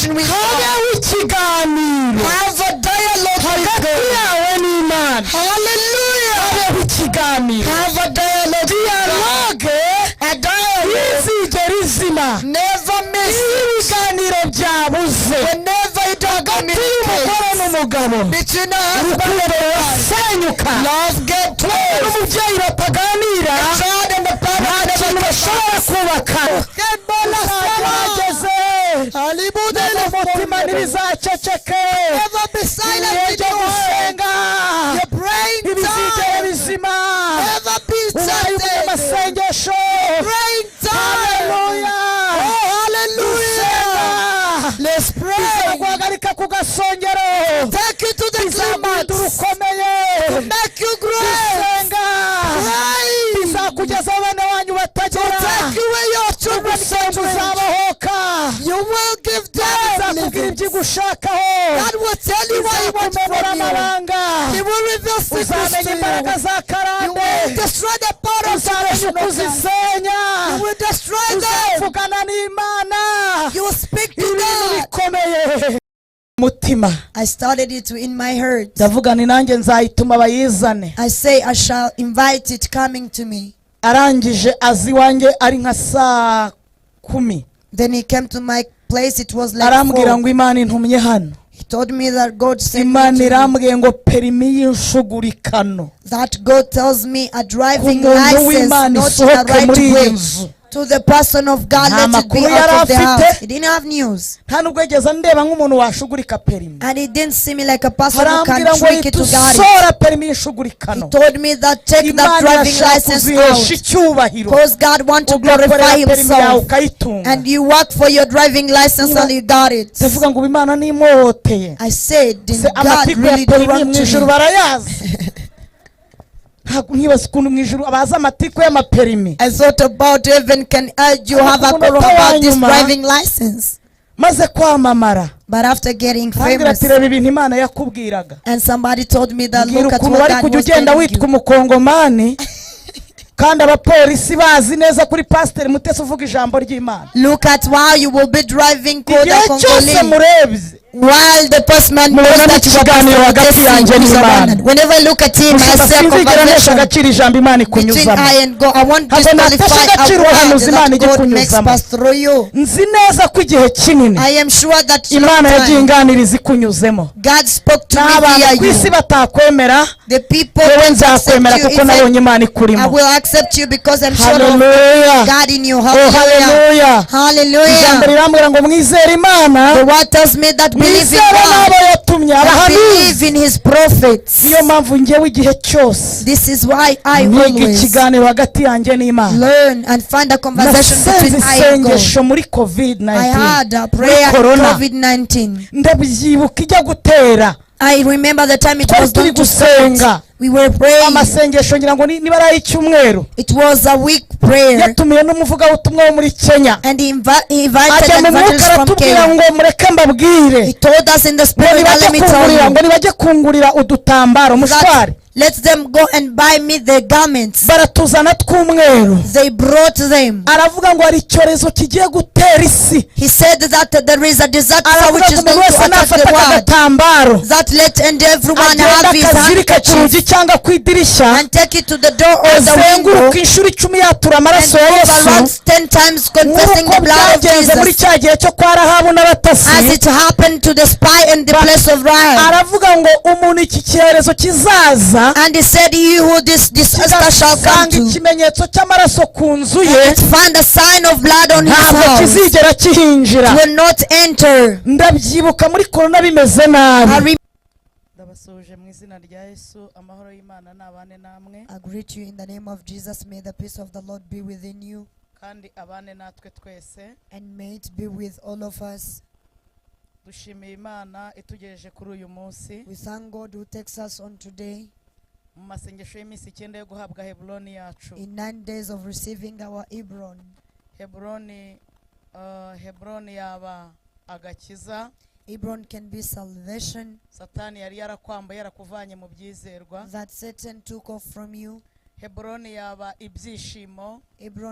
conversation with God. Have a dialogue with God. Hallelujah. Have a dialogue. A dialogue. Never miss it. Whenever you talk between a husband and wife, love get close. The child and the parent never share. Never be silent in your brain time. Never be silent. Brain time. Oh, hallelujah. Let's pray. Take you to the climax. To make you great. Pray. To take you where your children you will give them limits. God will tell you what He wants from you. He will reveal secrets to you. You will destroy the power of salvation. You will destroy them. You will speak to God. I started it in my heart. I say I shall invite it coming to me. Then he came to my place. It was like 4. He told me that God sent me that God tells me a driving license not in the right way. To the person of God, let it be out of the house. He didn't have news. And he didn't see me like a person who can trick it to God. He told me that take that driving license out. Because God wants to glorify Himself. And you work for your driving license and you got it. I said, did God really do wrong to me? I thought about heaven can urge you have a call about this driving license. But after getting famous, and somebody told me that look at what God was telling you. Look at how you will be driving to the Congolese. While the postman knows that you are MUTESI. Whenever I look at him, I say conversation between I and God. I want to disqualify a word that God makes pass through you. I am sure that God spoke to me via you. The people will accept you. I will accept you because I'm sure of God in you. Hallelujah. Hallelujah. The word tells me that believe in God, believe in His prophets. This is why I always learn and find a conversation between I and God. I had a prayer COVID-19. I remember the time it was going to start. We were praying. It was a week prayer. And he invited evangelist from Kenya. He told us in the spirit, let me tell you, that let them go and buy me the garments. They brought them. He said that there is a disaster which is going to attack the world. That let and everyone have his handkerchief and take it to the door or the window and move around 10 times confessing the blood of Jesus, as it happened to the spy in the place of Rahab. And he said, he who this disaster shall come to, and find a sign of blood on his house, will not enter. I greet you in the name of Jesus. May the peace of the Lord be within you, and may it be with all of us. We thank God who takes us on today in 9 days of receiving our Hebron. Hebron can be salvation that Satan took off from you. Hebron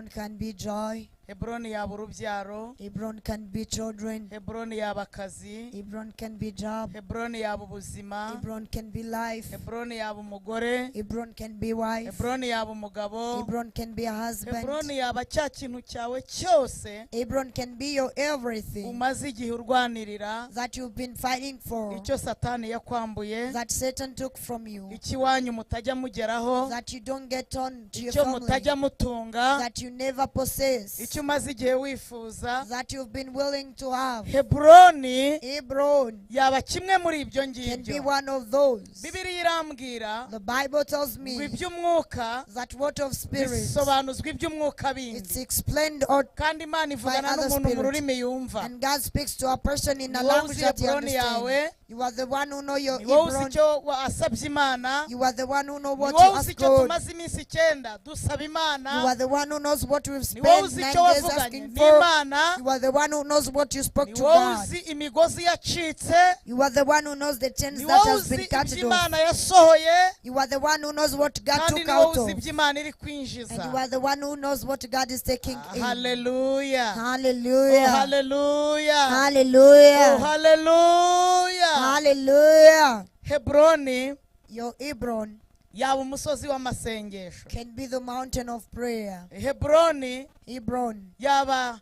can be joy. Hebroni yaba urubyaro. Hebron can be children. Hebroni yaba akazi. Hebron can be job. Hebroni yaba ubuzima. Hebron can be life. Hebroni yaba umugore. Hebron can be wife. Hebroni yaba umugabo. Hebron can be a husband. Hebroni yaba cya kintu cyawe cyose Hebron can be your everything umaze igihe urwanirira, that you've been fighting for, icyo Satani yakwambuye, that Satan took from you, ikiwanyu mutajya mugeraho, that you don't get on to your icyo family, mutajya mutunga, that you never possess, icyo umaze igihe wifuza. that you've been willing to have. Hebroni Hebron yaba kimwe muri ibyo can be ngibyo. one of those. Bibiliya irambwira The Bible tells ngo me iby'umwuka that what of spirit, bisobanuzwa iby'umwuka it's bindi, explained or kandi Imana ivugana other n'umuntu mu spirit. rurimi yumva. and God speaks to a person in a Ni wowe language uzi that he Hebroni yawe, understands. You are the one who know your ni wowe uzi Hebron. icyo wasabye Imana, You are the one who know ni what wowe you uzi ask icyo God. tumaze iminsi 9 dusaba You Imana, are the one who knows what we've ni wowe spent uzi 9 icyo days wavuganye asking for. n'Imana, You are the one who knows what you spoke ni to wowe God. uzi imigozi yacitse, You are the one who knows the chains ni that wowe has uzi been cut ibyo off. Imana yasohoye, You are the one who knows what God kandi took ni wowe out uzi of. ibyo Imana iri And kwinjiza. you are the one who knows what God is taking in. Hallelujah. Oh, Hallelujah. hallelujah. Oh, Hallelujah. hallelujah. Hallelujah. Hebroni Your Hebron yaba umusozi w'amasengesho. can be the mountain of prayer. Hebroni Hebron yaba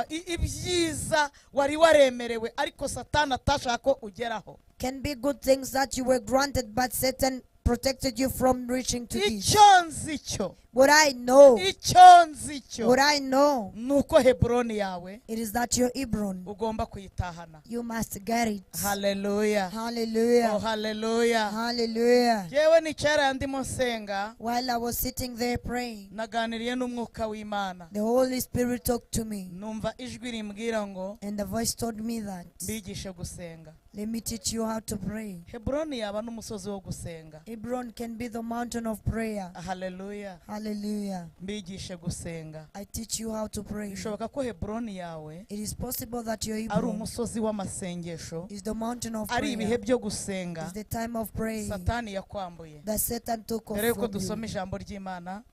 ibyiza wari waremerewe ariko Satani atashaka ko ugeraho. can be good things that you were granted, but Satan protected you from reaching to these. Icyo nzi cyo, What I know, icyo nzi cyo, what I know, nuko Hebroni yawe it is that your Hebron, ugomba kuyitahana. you must get it. Hallelujah. Oh, Hallelujah. hallelujah. Hallelujah. Jewe nicara ndimo nsenga, While I was sitting there praying, naganiriye n'umwuka w'Imana, the Holy Spirit talked to me, numva ijwi rimbwira ngo and the voice told me that, mbigishe gusenga. let me teach you how to pray. Hebroni yaba n'umusozi wo gusenga. Hebron can be the mountain of prayer. Hallelujah. Hallelujah. Mbigishe gusenga. I teach you how to pray. Bishoboka ko Hebroni yawe It is possible that your ari Hebron umusozi w'amasengesho, is the mountain of ari ibihe prayer. byo gusenga It's the time of praying Satani yakwambuye. that Satan took off Mbere yuko from dusoma you. ijambo ry'Imana,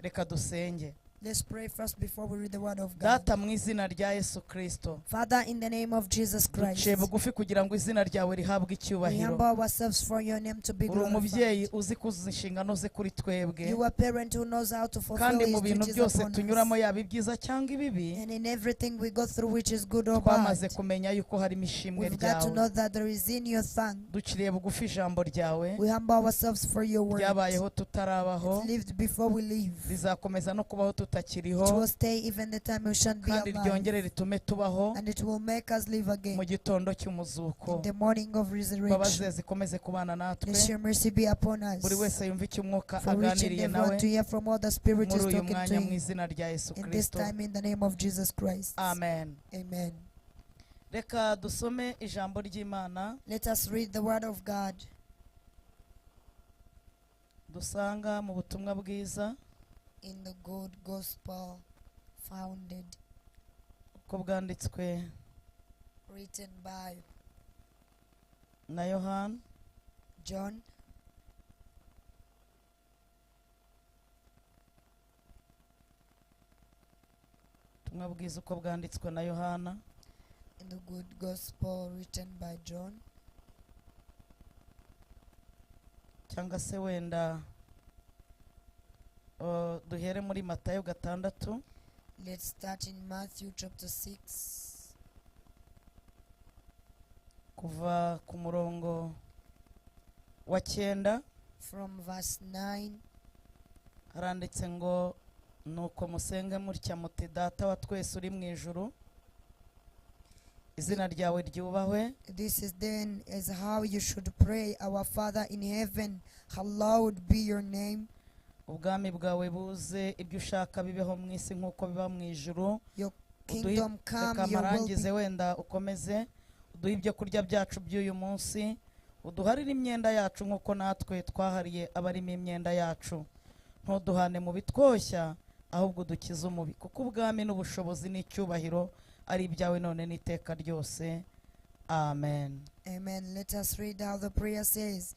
reka dusenge. Let's pray first before we read the word of God. Data mu izina rya Yesu Kristo, Father, in the name of Jesus Christ, duciye bugufi kugira ngo izina ryawe rihabwe we icyubahiro. humble ourselves for your name to be Uri glorified. umubyeyi uzi kuzuza inshingano ze kuri twebwe, You are a parent who knows how to fulfill kandi his mu bintu duties byose upon tunyuramo us. yaba ibyiza cyangwa ibibi, And in everything we go through, which is good or twamaze bad, kumenya yuko harimo ishimwe we've got to ryawe. know that there is in your tongue. Duciriye bugufi ijambo ryawe, We humble ourselves for your word. ryabayeho tutarabaho, It lived before we live. rizakomeza no kubaho It tutakiriho, will stay even the time we shan't be kandi alive. ryongere ritume tubaho And it will make us live mu again gitondo cy'umuzuko. in the morning of Imbabazi resurrection. zikomeze kubana natwe, Let your mercy be upon us. buri wese yumva icyo umwuka For reaching aganiriye everyone nawe to hear from what the Spirit muri is uyu talking mwanya to mu you. izina rya Yesu In this Kristo. time, in the name of Jesus Christ. Amen. Amen. Reka dusome ijambo ry'Imana Let us read the word of God. dusanga mu butumwa bwiza In the good gospel founded, uko bwanditswe written by na Yohana, John, ubutumwa bwiza uko bwanditswe na Yohana, in the good gospel written by John, cyangwa se wenda duhere muri Matayo 6. let's start in Matthew chapter 6, kuva ku murongo wa 9. from verse 9. Haranditse ngo nuko musenge mutya muti data wa twese uri mu ijuru, izina ryawe ryubahwe, This is then as how you should pray, our Father in heaven, hallowed be your name. ubwami bwawe buze, ibyo ushaka bibeho mu isi nk'uko biba mu ijuru. Your kingdom come, Reka your will marangize be. wenda ukomeze. Uduhe ibyo kurya byacu by'uyu munsi, uduharire imyenda yacu nk'uko natwe twahariye abarimo imyenda yacu, ntuduhane mu bitwoshya, ahubwo dukize umubi, kuko ubwami n'ubushobozi n'icyubahiro ari ibyawe none n'iteka ryose. Amen. Amen. Let us read how the prayer says.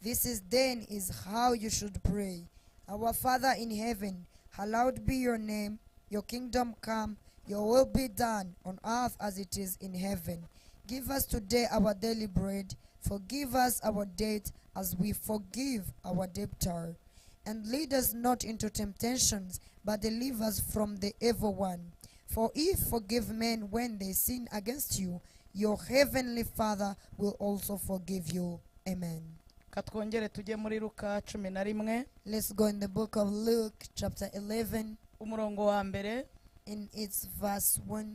This is then is how you should pray. Our Father in heaven, hallowed be your name. Your kingdom come, your will be done on earth as it is in heaven. Give us today our daily bread. Forgive us our debt as we forgive our debtor. And lead us not into temptations, but deliver us from the evil one. For if you forgive men when they sin against you, your heavenly Father will also forgive you. Amen. katwongere tujye muri Luka 11 Let's go in the book of Luke, chapter 11, umurongo wa mbere. in its verse 1.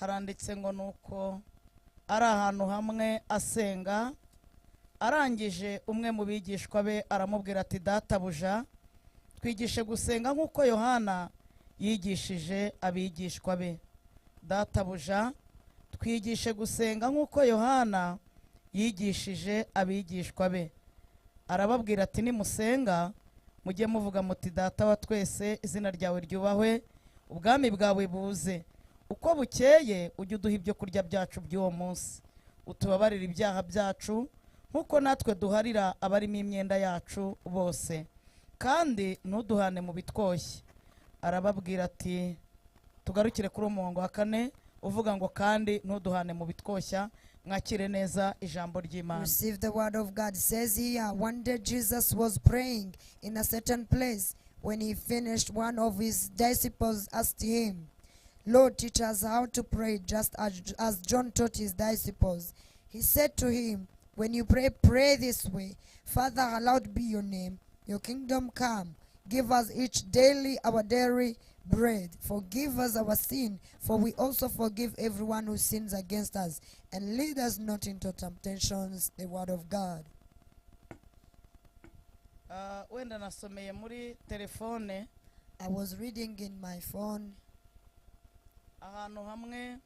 Haranditse ngo nuko ari ahantu hamwe asenga, arangije umwe mu bigishwa be aramubwira ati, databuja, twigishe gusenga nk'uko Yohana yigishije abigishwa be. Databuja, twigishe gusenga nk'uko Yohana yigishije abigishwa be. Arababwira ati, nimusenga mujye muvuga muti, data wa twese, izina ryawe ryubahwe, ubwami bwawe buze. Uko bukeye ujye uduha ibyo kurya byacu by'uwo munsi. Utubabarire ibyaha byacu nk'uko natwe duharira abarimo imyenda yacu bose, kandi ntuduhane mu bitwoshye. Arababwira ati, tugarukire kuri umurongo wa 4 uvuga ngo kandi ntuduhane mu bitwoshya. Mwakire neza ijambo ry'Imana. Receive the word of God. It says here, one day Jesus was praying in a certain place. When he finished, one of his disciples asked him, Lord, teach us how to pray, just as John taught his disciples. He said to him, when you pray, pray this way: Father, hallowed be your name, your kingdom come. Give us each daily our daily bread. Forgive us our sin, for we also forgive everyone who sins against us. And lead us not into temptations. The word of God. Wenda nasomeye muri telefone I was reading in my phone. ahantu hamwe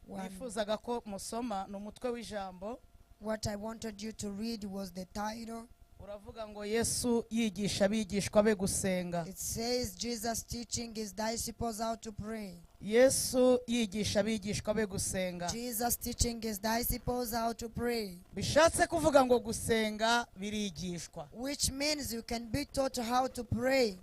One, nifuzaga ko musoma n'umutwe w'ijambo. what I wanted you to read was the title. Uravuga ngo Yesu yigisha abigishwa be gusenga. It says Jesus teaching his disciples how to pray. Yesu yigisha abigishwa be gusenga. Jesus teaching his disciples how to pray. Bishatse kuvuga ngo gusenga birigishwa. Which means you can be taught how to pray.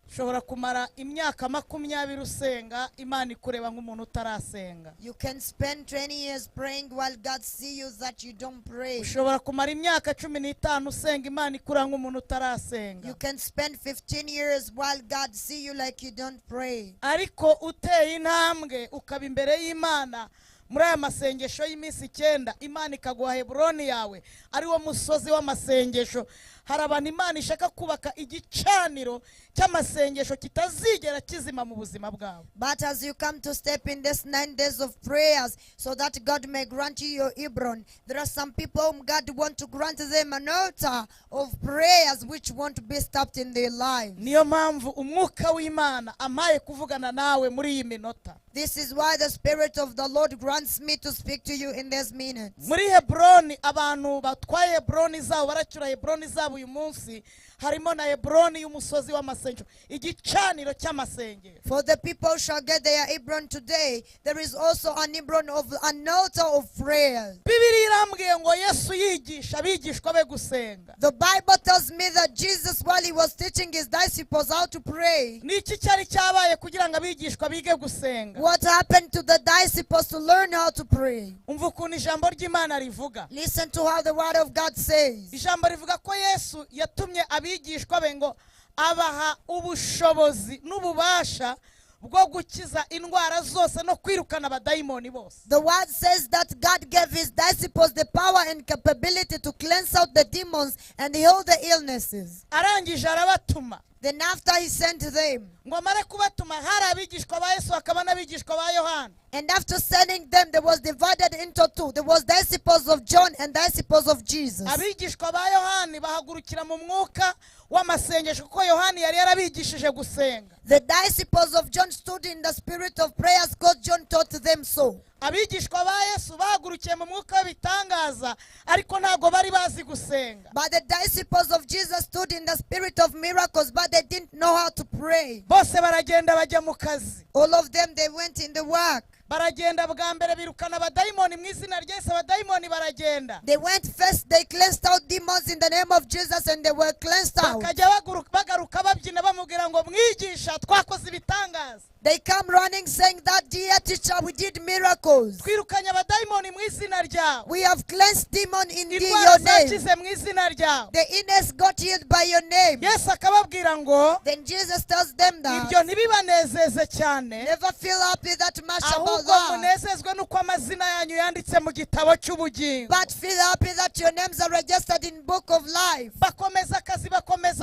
Ushobora kumara imyaka 20 usenga, Imana ikureba nk'umuntu utarasenga. You can spend 20 years praying while God see you that you don't pray. Ushobora kumara imyaka 15 usenga, Imana ikureba nk'umuntu utarasenga. You can spend 15 years while God see you like you don't pray. Ariko uteye intambwe ukaba imbere y'Imana muri aya masengesho y'iminsi 9, Imana ikaguha Hebroni yawe, ari wo musozi w'amasengesho. Hari abantu Imana ishaka kubaka igicaniro cy'amasengesho kitazigera kizima mu buzima bwawe. But as you come to step in this 9 days of prayers so that God may grant you your Hebron, there are some people whom God want to grant them an altar of prayers which won't be stopped in their lives. Niyo mpamvu umwuka w'Imana amaye kuvugana nawe muri iyi minota. This is why the Spirit of the Lord grants me to speak to you in this minute. Muri Hebroni, abantu batwaye Hebroni zabo baracyura Hebroni zabo uyu munsi, harimo na Hebroni y'umusozi w'amasengesho, igicaniro cy'amasengesho. For the people shall get their Hebron today, there is also an Hebron of an altar of prayers. Bibiliya irambwiye ngo Yesu yigisha abigishwa be gusenga. The Bible tells me that Jesus, while he was teaching his disciples how to pray, Niki cyari cyabaye kugira ngo abigishwa bige gusenga? what happened to the disciples to learn how to pray? Umva ukuntu ijambo ry'Imana rivuga. Listen to how the word of God says. Ijambo rivuga ko Yesu yatumye abigishwa be ngo abaha ubushobozi n'ububasha bwo gukiza indwara zose no kwirukana abadayimoni bose. The word says that God gave his disciples the power and capability to cleanse out the demons and heal the illnesses. Arangije arabatuma. Then after he sent them, Ngo amare kubatuma, hari abigishwa ba Yesu hakaba n'abigishwa ba Yohana. and after sending them, they was divided into two. There was disciples of John and disciples of Jesus. Abigishwa ba Yohani bahagurukira mu mwuka w'amasengesho kuko Yohani yari yarabigishije gusenga. The disciples of John stood in the spirit of prayers because John taught them so. Abigishwa ba Yesu bahagurukiye mu mwuka w'ibitangaza, ariko ntago bari bazi gusenga. But the disciples of Jesus stood in the spirit of miracles, but they didn't know how to pray. Bose baragenda bajya mu kazi. All of them, they went in the work. baragenda bwa mbere birukana abadayimoni mu izina rya Yesu. Abadayimoni baragenda, They went first, they cleansed out demons in the name of Jesus, and they were cleansed out. bakajya bagaruka babyina bamubwira ngo mwigisha twakoze ibitangaza. They come running saying that, dear teacher, we did miracles. Twirukanye abadayimoni mu izina ryawe. We have cleansed demon in Indwara your name. zakize mu izina ryawe. The illness got healed by your name. Yesu akababwira ngo Then Jesus tells them that, ibyo ntibibanezeze cyane, never feel happy that much about ahubwo that, munezezwe nuko amazina yanyu yanditse mu gitabo cy'ubugingo. but feel happy that your names are registered in book of life. Bakomeza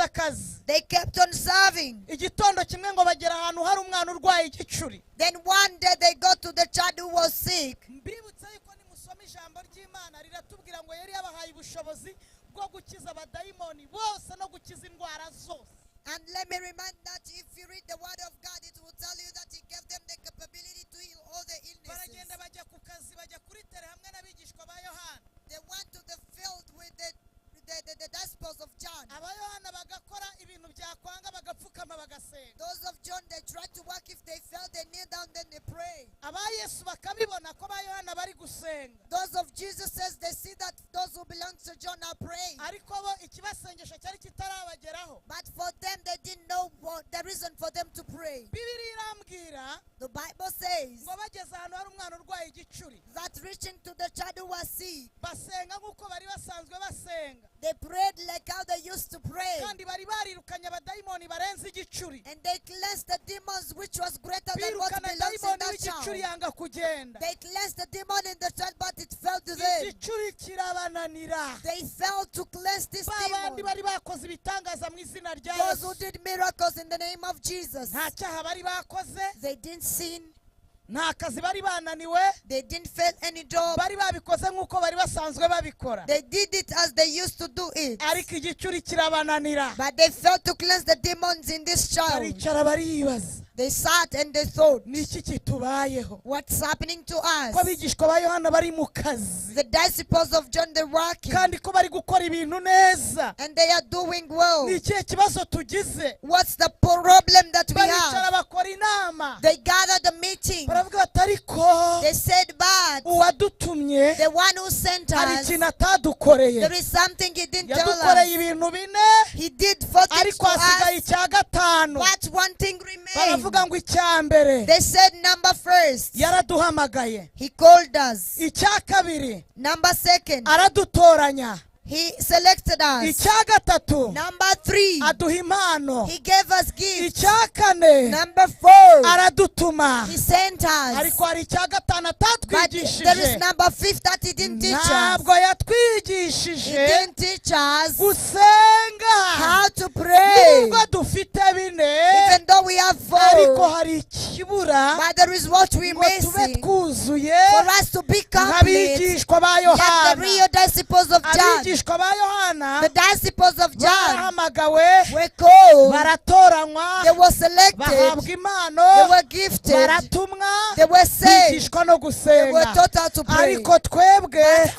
akazi. They kept on serving. Igitondo kimwe ngo bagera ahantu hari umwana urwaye igicuri. Then one day they got to the child who was sick. Mbibutsa yuko nimusoma ijambo ry'Imana riratubwira ngo yari yabahaye ubushobozi bwo gukiza abadayimoni bose no gukiza indwara zose. And let me remind that if you read the word of God, it will tell you that he gave them the capability to heal all the illnesses. Baragenda bajya ku kazi, bajya kuri tere hamwe n'abigishwa ba Yohana. They went to the field with the disciples of John. Abayohana bagakora ibintu byakwanga bagapfukama bagasenga. Those of John, they tried to work. If they fell, they kneel down, then they pray. Aba Yesu bakabibona ko abayohana bari gusenga. Those of Jesus says they see that those who belong to John are praying. Ariko bo ikibasengesho cyari kitarabageraho. But for them, they didn't know what the reason for them to pray. Bibiliya irambwira The Bible says ngo bageze ahantu hari umwana urwaye igicuri, that reaching to the child who was sick, basenga nk'uko bari basanzwe basenga, they prayed like how they used to pray. kandi bari barirukanye abadayimoni barenze igicuri. And they cleansed the demons which was greater than what Birukana belongs in dayimoni that w'igicuri child. yanga kugenda. They cleansed the demon in the child, but it fell to them. Igicuri kirabananira. They failed to cleanse this Babandi demon. bari bakoze ibitangaza mu izina rya Those who Yesu. did miracles in the name of Jesus, Nta cyaha bari bakoze, they didn't sin, nta kazi bari bananiwe, they didn't fail any job. bari babikoze nk'uko bari basanzwe babikora. They did it as they used to do it. Ariko igicuri kirabananira. But they failed to cleanse the demons in this child. Baricara baribaza, They sat and they thought, ni iki kitubayeho? what's happening to Ko us? abigishwa ba Yohana bari mu kazi, The disciples of John, they're working kandi ko bari gukora ibintu neza. and they are doing well. Ni ikihe kibazo tugize? What's the problem that we Baricara have? bakora inama, They gathered a meeting. baravuga bati ariko They said, but uwadutumye the one who sent hari us, ikintu atadukoreye. there is something he didn't tell Yadukoreye us. ibintu bine, He did 4 things ariko to hasigaye us, icya gatanu. but one thing remained. Baravuga ngo icya mbere They said, number first, yaraduhamagaye, he called us. icya kabiri Number second, aradutoranya, he selected us. icya gatatu Number 3, aduha impano, he gave us gifts. icya kane Number 4, aradutuma. he sent us. Ariko hari icya gatanu But there is atatwigishije. number 5 that he didn't teach us. Ntabwo He yatwigishije didn't teach us gusenga. how to pray. Nubwo dufite bine, Even though we have ariko 4, hari ikibura but there is what we ngo tube missing twuzuye for us to be complete. nk'abigishwa ba Like the Yohana. real disciples of John. Abigishwa ba Yohana The disciples of John barahamagawe, were called, baratoranywa, they were selected, bahabwa they impano, were gifted, baratumwa, they were saved, bigishwa no they were gusenga. taught how to pray. Ariko twebwe But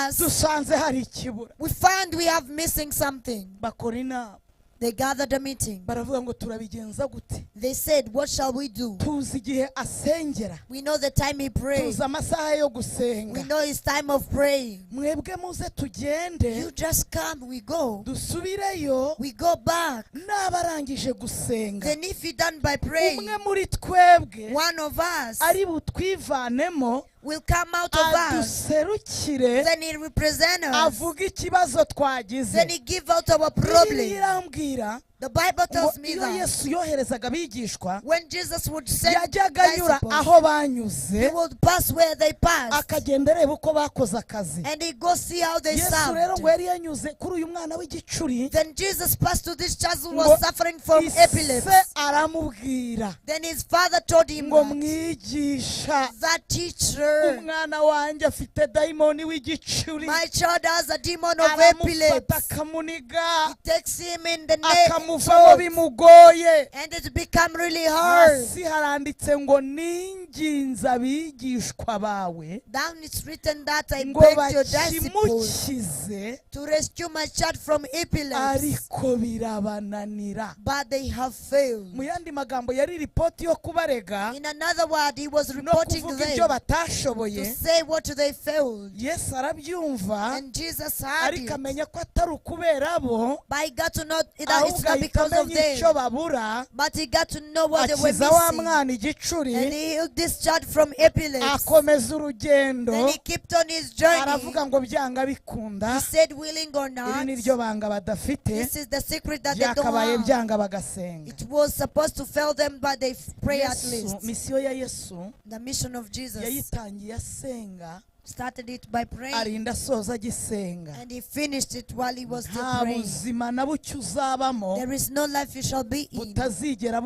us, dusanze hari ikibura. we find we have missing something. Bakora inama, They gathered a meeting. baravuga ngo turabigenza gute? They said, what shall we do? Tuzi igihe asengera, We know the time he prays. tuzi amasaha yo We gusenga. know his time of praying. Mwebwe muze tugende, You just come, we go. dusubireyo We go back. n'abarangije gusenga. Then if he done by praying, Umwe muri twebwe one of us ari butwivanemo, will come out of us. aduserukire, Then he represent us. avuga ikibazo twagize. Then he give out our Bibiliya problem. irambwira The Bible ngo tells me iyo that Yesu yoherezaga abigishwa, when Jesus would send yajyaga anyura disciples, aho banyuze, he would pass where they passed. akagenda areba uko bakoze akazi. And he go see how they Yesu rero ngo served. yari yanyuze kuri uyu mwana w'igicuri, Then Jesus passed to this child who ngo was suffering from ise epilepsy. aramubwira Then his father told him ngo that, mwigisha, that teacher, umwana wanjye afite dayimoni w'igicuri, my child has a demon of aramufata epilepsy. akamuniga, He takes him in the neck bimuvamo bimugoye and it become really hard. hasi haranditse ngo ninginze abigishwa bawe Down it's written that I ngo begged your disciples bakimukize to rescue my child from epilepsy, ariko birabananira. but they have failed. Mu yandi magambo yari ripoti yo kubarega In another word, he was no reporting kuvuga ibyo them to batashoboye. say what they failed. Yesu arabyumva And Jesus heard ariko it. amenya ko atari ukubera bo But he got to know that it's ahubwo not ahita because of amenya icyo them. babura But he got to know what they were akiza wa missing. mwana igicuri And he healed this child from epilepsy. akomeza urugendo Then he kept on his journey. aravuga ngo byanga bikunda He said, willing or iri not, ni ryo banga badafite this is the secret that they don't byakabaye have. byanga bagasenga. It was supposed to fail them, but they pray at Yesu, least. misiyo ya Yesu The mission of Jesus yayitangiye asenga started it by praying, arinda asoza agisenga. and he finished it while he was still nta praying. buzima na bucyo uzabamo There is no life you shall be in butazigera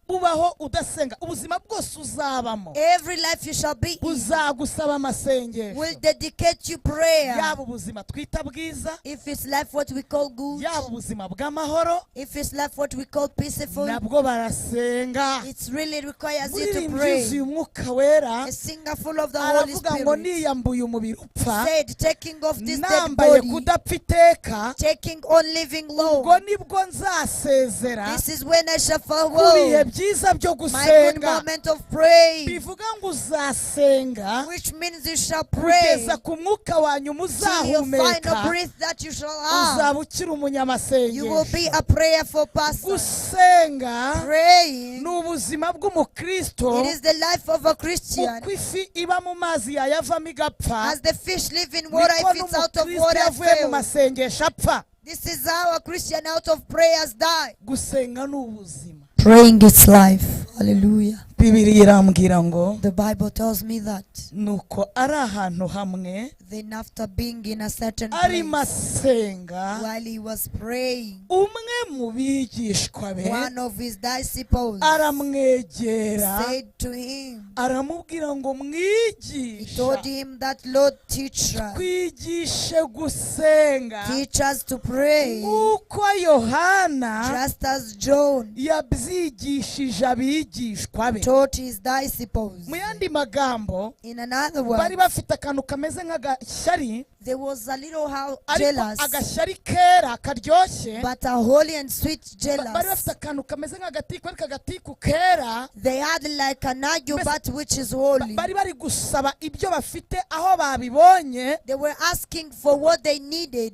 bubaho udasenga. Ubuzima bwose uzabamo every life you shall be in buzagusaba amasengesho, will dedicate you prayer. yaba ubuzima twita bwiza, If it's life what we call good, yaba ubuzima bw'amahoro, if it's life what we call peaceful, nabwo barasenga. it really requires you to Muririmbyi pray. yuzuye umwuka wera A singer full of the Holy aravuga ngo Spirit niyambuye umubiri upfa said, taking off this dead nambaye body, kudapfa iteka, taking on living ubwo low, nibwo nzasezera this is when I shall ku bihe farewell byiza byo my good gusenga. moment of praying, Bivuga ngo uzasenga which means you shall pray kugeza ku mwuka wanyu till your final muzahumeka, breath that you shall have. uzaba ukiri You will umunyamasengesho. be a prayerful person. Gusenga Praying, ni ubuzima bw'umukristo, it is the life of a Christian. uko ifi iba mu mazi yayavamo igapfa, As the fish live in water, niko if it's out of n'umukristo water, it yavuye mu fails. masengesho apfa. This is how a Christian out of prayers die. Gusenga ni ubuzima. Praying its life. Hallelujah. Bibiliya irambwira ngo The Bible tells me that nuko ari ahantu hamwe then after being in a certain arimo place, asenga, while he was praying, umwe mu bigishwa be one of his disciples aramwegera said to him, aramubwira ngo he told mwigisha him that, Lord, teacher, twigishe gusenga teach us to pray, nk'uko Yohana just as John yabyigishije abigishwa be. taught his disciples. Mu yandi magambo In another bari word, bafite akantu kameze nk'agashyari, there was a little how ariko jealous, agashyari kera karyoshye. but a holy and sweet Bari jealous. bafite akantu kameze nk'agatiku, ariko agatiku kera They had like an argument which is holy. bari bari gusaba ibyo bafite aho babibonye. They were asking for what they needed.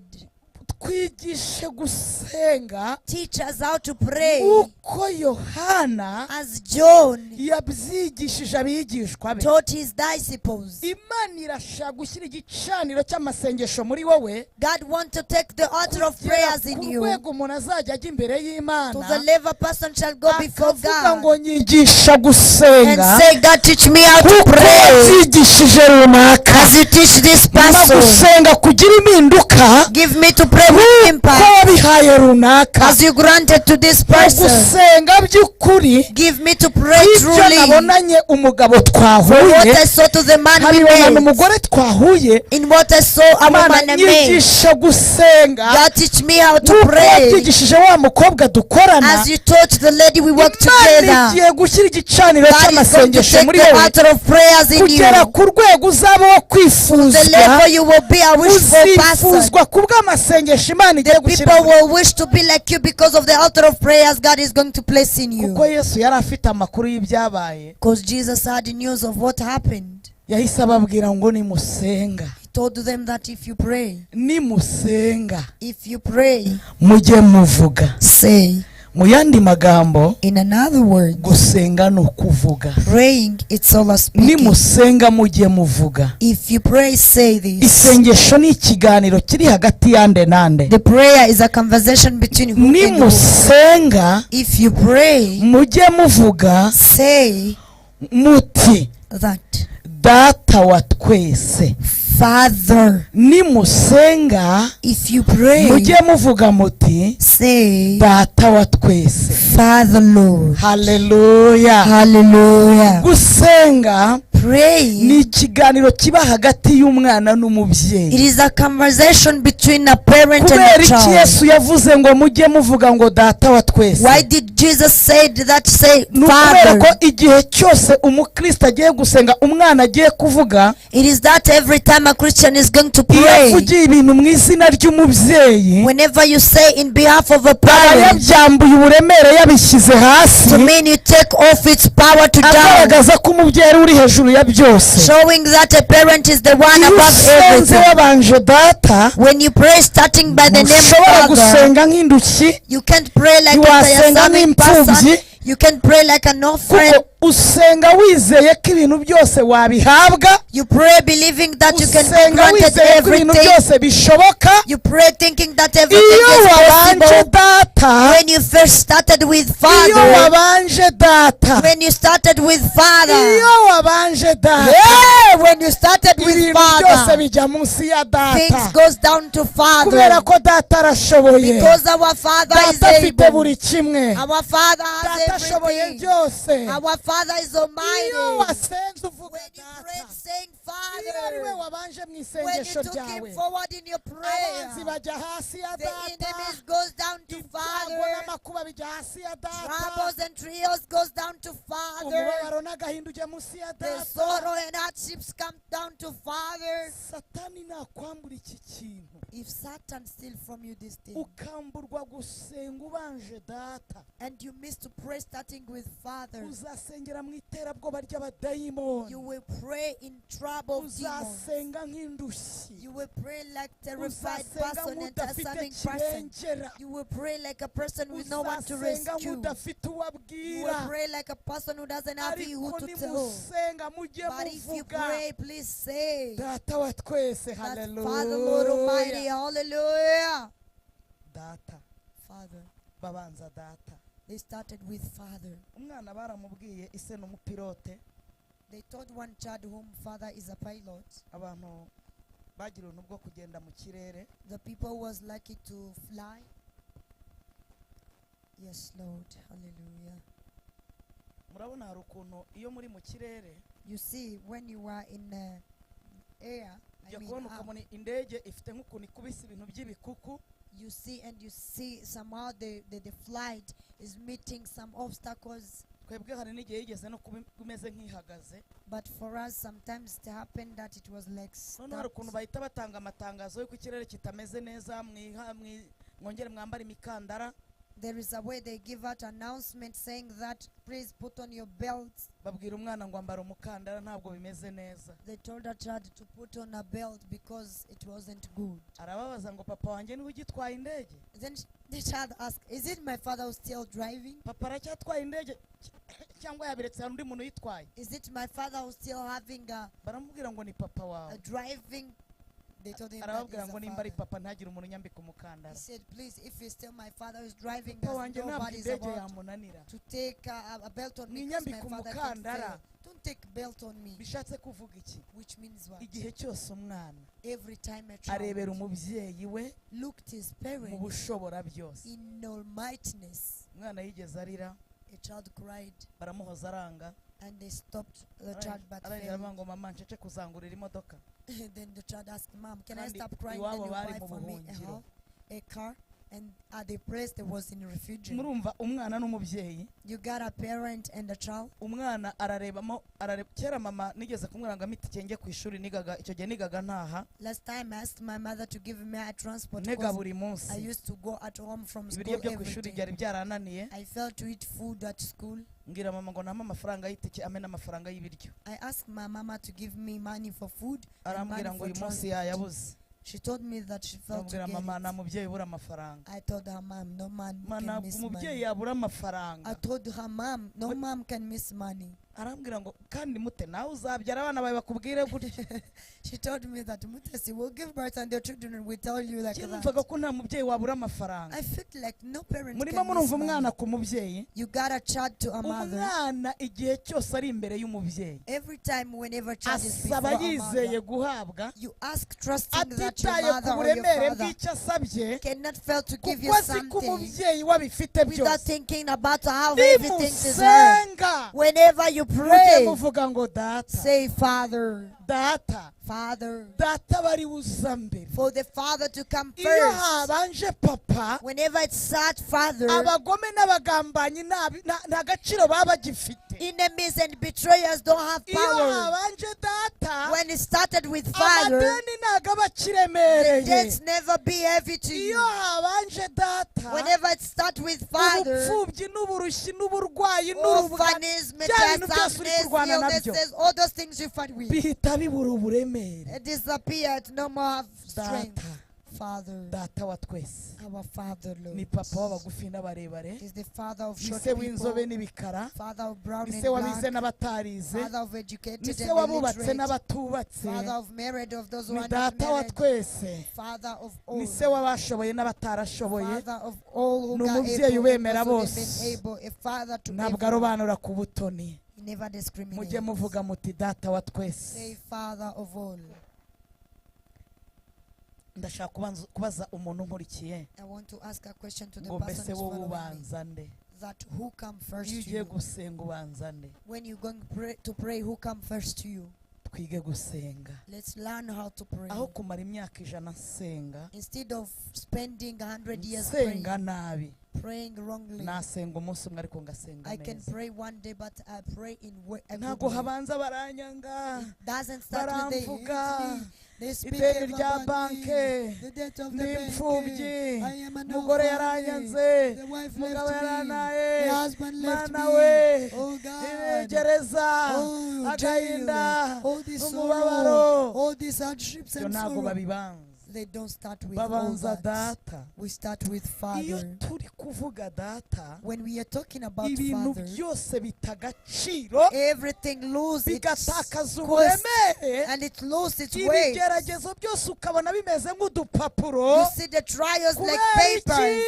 Twigishe gusenga Teach us how to pray uko Yohana as John yabyigishije abigishwa be. taught his disciples. Imana irashaka gushyira igicaniro cy'amasengesho muri wowe, God wants to take the altar of prayers in ku you rwego umuntu azajya ajya imbere to the y'Imana level a person shall go before akavuga ngo God nyigisha and gusenga say, God, teach me how to kuko pray wabyigishije runaka. as you teach this Mpa person. gusenga kugira impinduka Give me to pray with ko impact wabihaye runaka. as you granted to this person. Gusenga by'ukuri Give me to pray ibyo truly. nabonanye umugabo What twahuye, I saw to the man we nkabibona met, umugore twahuye. in what I saw a Mana woman I met. nyigisha gusenga God, teach me how to nk'uko pray wabyigishije wa mukobwa dukorana. as you taught the lady we work Imana together. igiye gushyira igicaniro God is going to cy'amasengesho take muri the wowe altar of prayers in kugera you. ku rwego uzaba wo The kwifuzwa, level you will be a wishful person. uzifuzwa ku bw'amasengesho Imana igiye gushyira People muri wowe. will wish to be like you because of the altar of prayers God is going to place in Kuko you. Yesu yari afite amakuru y'ibyabaye, Because Jesus had the news of what happened. yahise ababwira ngo nimusenga, He told them that if you pray, mujye muvuga. say. Mu yandi magambo, In another word, gusenga ni ukuvuga. praying, it's all a speaking. Nimusenga mujye muvuga. If you pray, say this. Isengesho ni ikiganiro kiri hagati yande nande. The prayer is a conversation between who and who. Nimusenga If you pray, mujye muvuga say muti that, Data wa twese. Father. Nimusenga If you pray, mujye muvuga muti say, Data wa twese. Father Lord. Hallelujah. Hallelujah. Gusenga Praying, ni ikiganiro kiba hagati y'umwana it n'umubyeyi. is a conversation between between a parent and kubera a iki child. Yesu yavuze ngo mujye muvuga ngo data wa twese? Why did Jesus say that? Say Nukubera ko Father. igihe cyose umukristo agiye gusenga, umwana agiye kuvuga, It is that every time a Christian is going to iyo pray, avugiye ibintu mu izina ry'umubyeyi, whenever you say in behalf of a aba parent, yabyambuye uburemere yabishyize hasi, to mean you take off its power to down, agaragaza ko umubyeyi uri hejuru ya byose. showing that a parent is the one Iyo above usenze everything. wabanje data, When you pray starting by the name ushobora Father, gusenga nk'indushyi, you can't pray like a ntiwasenga tiresome person. nk'imfubyi, You can't pray like an orphan. kuko usenga wizeye ko ibintu byose wabihabwa, You pray believing that you can be usenga granted wizeye ko ibintu everything. byose bishoboka. You pray thinking that everything Iyo is wabanje possible. data, When you first started with iyo Father, wabanje data, when you started with Father, iyo wabanje data, yeah, when you started with ibintu byose Father, bijya munsi ya things data, goes down to kubera Father, ko data arashoboye. because our Father is Data afite able. buri kimwe, Our Father data has ashoboye everything. byose. Our Father is Iyo almighty. wasenze uvuga When you pray data, saying iyo ari we Father, wabanje mu when you isengesho took ryawe, him forward in your abanzi prayer, bajya hasi ya the data, enemies goes down to ibyago Father, n'amakuba bijya hasi ya data, troubles and trials goes down to Father, umubabaro n'agahinda ujya munsi ya the data. sorrow and hardships come down to Father. Satani nakwambura iki kintu, If Satan steal from you this thing ukamburwa gusenga ubanje data, and you miss to pray starting with Father, uzasengera mu iterabwoba ry'abadayimoni, you will pray in trouble of demons. uzasenga nk'indushyi, You will pray like terrified uzasenga person and nk'udafite assuming person. kirengera, You will pray like a person with no one to uzasenga rescue. nk'udafite You will uwabwira. pray like a person who doesn't have who Ariko to tell. nimusenga mujye But if you muvuga pray, please say, data wa twese. that's Father, Lord Almighty, Haleluya. hallelujah. Data, Father, babanza data. they started with Father. Umwana baramubwiye ise n'umupilote, They told one child whom Father is a pilot. abantu bagira ubuntu bwo kugenda mu kirere. The people was lucky to fly. Yes, Lord, hallelujah. Murabona hari ukuntu iyo muri mu kirere You see, when you are in air, ujya kubona ukabona indege ifite nk'ukuntu ikubise ibintu by'ibikuku, you see and you see somehow the flight is meeting some obstacles. twebwe hari n'igihe yigeze no kuba imeze nk'ihagaze. But for us, sometimes it happened that it was like Noneho hari ukuntu stopped. bahita batanga amatangazo y'uko ikirere kitameze neza, mwongere mwambare imikandara. There is a way they give out announcement saying that please put on your belts. Babwira umwana ngo ambara umukandara ntabwo bimeze neza. They told a child to put on a belt because it wasn't good. Arababaza ngo papa wanjye niwe ugitwaye indege? Then the child asked, is it my father who's still driving? Papa aracyatwaye indege cyangwa yabiretse hari undi muntu uyitwaye? Is it my father who's still having Baramubwira ngo ni papa a wawe. driving? They told him that Arababwira is ngo a nimba ari father. papa ntagire umuntu unyambika He umukandara. said, please, if it's still my father who's driving, Papa wanjye ntabwo nobody's indege about yamunanira. to take a belt on me because my Ninyambika father can umukandara. fail. Don't take belt on me. Bishatse kuvuga iki? Which means what? Igihe cyose umwana Every time a arebera child umubyeyi we looked his mu parent bushobora byose. in almightiness, Umwana yigeze arira, a child cried baramuhoza aranga, and they stopped the child but arangije failed. aravuga ngo mama ncece kuzangurira imodoka. Then the child asked, Mom, can I Kandi stop crying? iwabo Then you bari buy mu for me buhungiro. a car. And at the place that was in refugee. Murumva umwana n'umubyeyi, You got a parent and a child. umwana ararebamo kera mama nigeze kumwira ngo amitike njye ku ishuri, nigaga icyo gihe nigaga ntaha, Last time I asked my mother to give me a transport ntega because buri I munsi. used to go at home from Ibiryo school byo ku every ishuri day. byari byarananiye, I failed to eat food at school. mbwira mama ngo nampe amafaranga y'itike ampe n'amafaranga y'ibiryo. I asked my mama to give me money for food and money Arambwira ngo for uyu munsi transport. yayabuze. She told me that she failed to Arambwira get mama nta it. mubyeyi ubura amafaranga. I told her, Mom, no man Mana can miss umubyeyi money. yabura amafaranga. I told her, Mom, no mom can miss money. Arambwira ngo kandi mute nawe uzabyara abana bawe bakubwire gutya. She told me that Mutesi will give birth and their children will tell you like Numvaga that. ko nta mubyeyi wabura amafaranga. I felt like no parent Murimo can miss murumva money. umwana ku mubyeyi. You got a child to a mother. Umwana igihe cyose ari imbere y'umubyeyi Every time whenever child is before asaba a yizeye mother, guhabwa, you ask trusting that your atitaye mother ku or your buremere father bw'icyo asabye, cannot fail to give kuko you azi ko something umubyeyi we abifite without byose. thinking about how everything is hers. Nimusenga Whenever you you mujye pray, muvuga ngo data say Father, data Father, data bari buza mbere. for the Father to come Iyo first. habanje papa Whenever it's sad, Father, abagome n'abagambanyi nta gaciro baba bagifite. enemies and betrayers don't have Iyo power. habanje data When it started with Father, amadeni ntago aba the akiremereye. debts never be heavy to Iyo you. habanje data Whenever it starts with Father, ubupfubyi n'uburushyi n'uburwayi n'urubwa orphans, bya bintu byose uri sadness, kurwana nabyo illnesses, all those things you fight with, bihita bibura uburemere. it disappeared, no more have strength. Data, Father, data wa twese our Father, ni Lord, papa w'abagufi n'abarebare, is the Father of ni short se w'inzobe people, n'ibikara, Father of brown ni and se wabize black, n'abatarize, Father of ni educated se and wabubatse illiterate, n'abatubatse, Father of married of those who ni are not data wa married, twese, Father of ni all, se w'abashoboye n'abatarashoboye. Father of all who Ni are umubyeyi able ubemera and those who bose. have been able, a Father to ntabwo everyone. arobanura ku butoni. He never Mujye discriminates. muvuga muti data wa Say twese. Father of all. Ndashaka kubaza umuntu nkurikiye I want to ask a question to the ngo person mbese who's wowe following me. ubanza nde? That who come first Iyo to ugiye you? gusenga ubanza nde? When you're going to pray, who come first to you? Twige gusenga. Let's learn how to pray. Aho kumara imyaka 100 nsenga, Instead of spending 100 years nsenga nabi, praying wrongly, nasenga umunsi umwe ariko ngasenga I can neza. pray one day, but I pray in a good Ntabwo way. habanza baranyanga, It doesn't start with the baramvuga, they speak ideni rya about me, banke, the debt of the ndi bank, imfubyi, I am an umugore orphan, yaranyanze, the wife umugabo left me, yaranaye, the husband left mana me, we, oh God, gereza, oh agahinda, jail, all this umubabaro. sorrow, all these hardships Ibyo and ntabwo sorrow. babibanza, They don't start with all babanza that. data. We start with Iyo Father. turi kuvuga data, When we are talking about ibintu Father, byose bita agaciro, everything loses its bigatakaza cost uburemere. and it loses its weight. Ibigeragezo byose ukabona bimeze You nk'udupapuro. see the trials like Kubera iki? papers.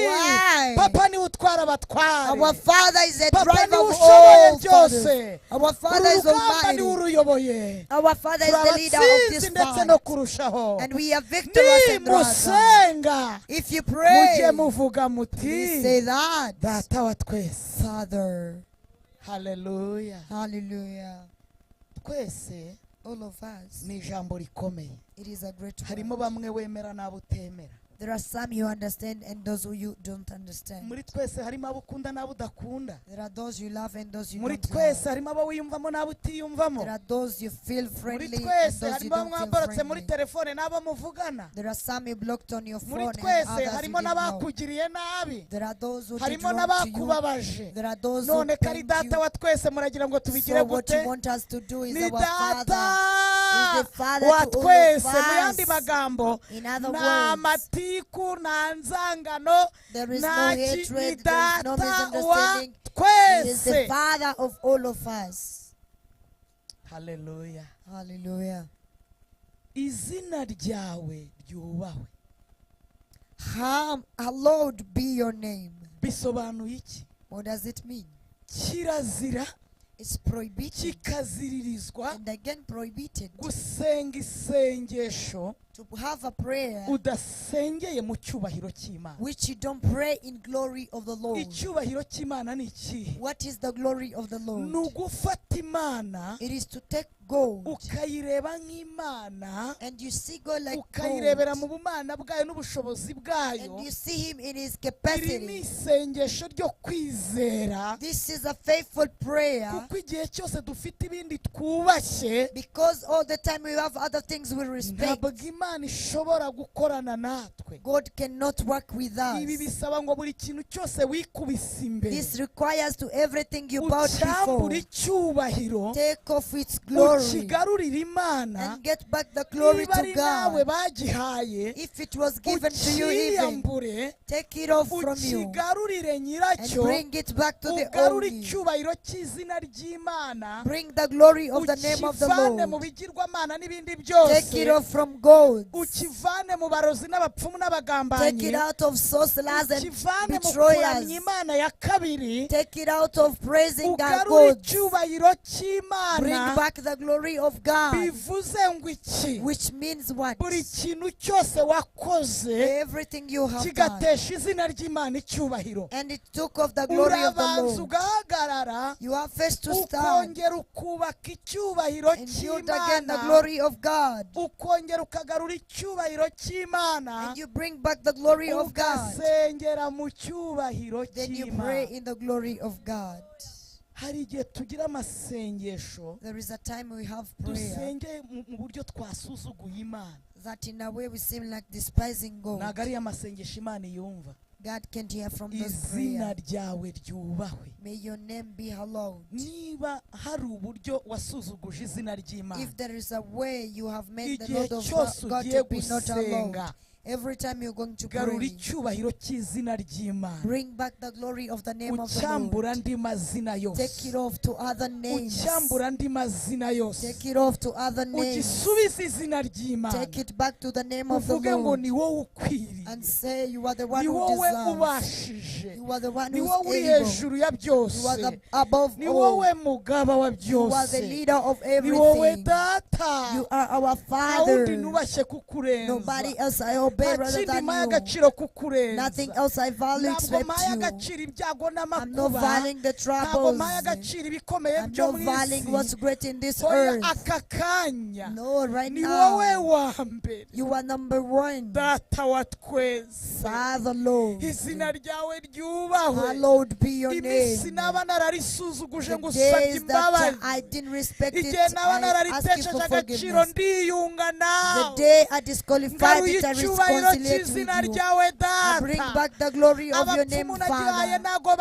Why? Papa niwe utwara abatware. Our Father is a Papa driver niwe of ushoboye all fathers. byose. Our Father is Urugamba niwe almighty. uruyoboye. Our Father is the leader of this Turabatsinzi ndetse no fight. kurushaho. And we are victorious and rather. Nimusenga If you mujye pray, muvuga please say muti that. data wa twese. Father. Haleluya. Hallelujah. Twese All of us. ni ijambo rikomeye. It is a great Harimo word. bamwe wemera n'abo utemera. There are some you understand and those who you don't understand. Muri twese harimo abo ukunda n'abo udakunda. There are those you love and those you Muri don't twese love. harimo abo wiyumvamo n'abo utiyumvamo. There are those you feel Muri friendly and twese those you harimo don't feel mwamborotse muri friendly. telefone n'abo muvugana. There are some you blocked on your Muri phone and twese others you harimo didn't know. n'abakugiriye nabi. There are those who did Harimo wrong to you. n'abakubabaje. There are those who None ko ari pained data you. wa twese muragira ngo tubigire So what you gute? want us to do is Ni our data Father is the Father wa to all of twese. Mu yandi us. magambo, In other nta words, matiku nta nzangano, there is no nta hatred, ni there is no data wa misunderstanding. He is the twese. Father of all of us. Haleluya. Hallelujah. Izina ryawe ryubahwe. Hallowed be your name. Bisobanuye iki? What does it mean? Kirazira, It's prohibited kikaziririzwa and again prohibited gusenga isengesho to have a prayer udasengeye mu cyubahiro cy'Imana. which you don't pray in glory of the Lord. Icyubahiro cy'Imana ni iki? What is the glory of the Ni Lord? ugufata Imana It is to take gold ukayireba nk'Imana, and you see God like ukayirebera mu gold bumana bwayo n'ubushobozi bwayo. and you see Him in His Iri ni capacity. isengesho ryo kwizera, This is a faithful prayer kuko igihe cyose dufite ibindi twubashye, because all the time we have other things we respect. ntabwo Imana ishobora gukorana natwe. God cannot work with us. Ibi bisaba ngo buri kintu cyose wikubise imbere, This requires to everything you bowed ucyambura before. icyubahiro, Take off its glory ukigarurire Imana. and get back the glory Niba to ari nawe God. bagihaye, If it was given to you even, ukiyambure, take it off from you ukigarurire and nyiracyo, bring it back to the ugarure only. icyubahiro cy'izina ry'Imana, Bring the glory of the name of the ukivane mu Lord. bigirwamana n'ibindi Take it byose, off from gods. ukivane mu barozi n'abapfumu Take n'abagambanyi, it out of sorcerers and ukivane mu kuramya betrayers. Imana ya kabiri, Take it out of praising our ugarure gods. icyubahiro Bring cy'Imana, back the glory of God. bivuze ngo iki? Which means what? buri kintu cyose wakoze Everything you have done. kigatesha izina ry'Imana icyubahiro, And it took off the glory of the urabanza Lord. ugahagarara You have first to stand ukongera ukubaka icyubahiro and build again the cy'Imana, glory of God. ukongera ukagarura icyubahiro cy'Imana, And you bring back the glory of God. ugasengera mu cyubahiro Then you pray cy'Imana. in the glory of God. hari igihe tugira amasengesho There is a time we have prayer dusenge mu buryo twasuzuguye Imana, that in a way we seem like despising God. ntabwo ari amasengesho Imana yumva. God can't hear from those izina prayers. ryawe ryubahwe. May your name be hallowed. niba hari uburyo wasuzuguje izina ry'Imana, If there is a way you have made the igihe Lord of cyose God ugiye to be not allowed, gusenga, every time you're going to garura pray, icyubahiro cy'izina ry'Imana, bring back the glory of the name of the ucyambura Lord. andi mazina Take yose, it off to other names. ucyambura andi mazina yose, Take it off to other names. ugisubize izina ry'Imana, Take it back to the name of the uvuge ngo Lord ni wowe ukwiriye, and say you are the one ni who wowe deserves. ubashije, You are the one ni who wowe uri is able. hejuru ya You are the byose, above ni all. wowe mugaba wa You are the byose, leader of ni wowe everything. data, You are our nta wundi Father. nubashye kukurenza, Nobody else I obey nta rather kindi than mpaye you. agaciro kukurenza, Nothing else I value ntabwo except mpaye you. agaciro ibyago I'm not n'amakuba, valuing the ntabwo troubles. mpaye agaciro ibikomeye I'm byo not mu valuing what's isi. great in this Oya, earth. aka kanya No, right ni wowe now. wa mbere, You are number one. data wa twese, Father, Lord. izina ryawe ryubahwe. Hallowed be your iminsi name. naba nararisuzuguje The ngo usabye days that imbabazi, I didn't respect it, igihe naba I ask you nararitesheje for agaciro forgiveness. ndiyunga The nawe, day I disqualified ngaruye it, I icyubahiro reconciliate with cy'izina you. ryawe I bring data. back the glory of your name, abapfumu nagihaye Father. ntabwo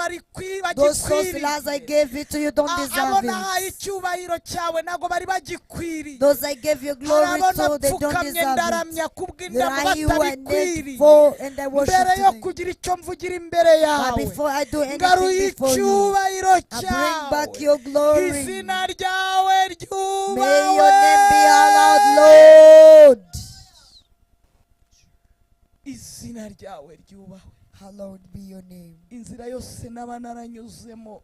Those souls as I bagikwiriye, gave it to you don't abo deserve nahaye it. icyubahiro cyawe ntabwo bari bagikwiriye. Those I gave you hari glory abo to, they don't napfukamye deserve it. ndaramya kubw'indamu There are you I knelt batabikwiriye, for and I worship mbere yo today. kugira icyo mvugira imbere But yawe, before I do anything ngaruye before you, icyubahiro I bring back cyawe, your glory. izina ryawe May ryubahwe. your name be hallowed, Lord. izina ryawe ryubahwe. Hallowed be your name. inzira yose naba naranyuzemo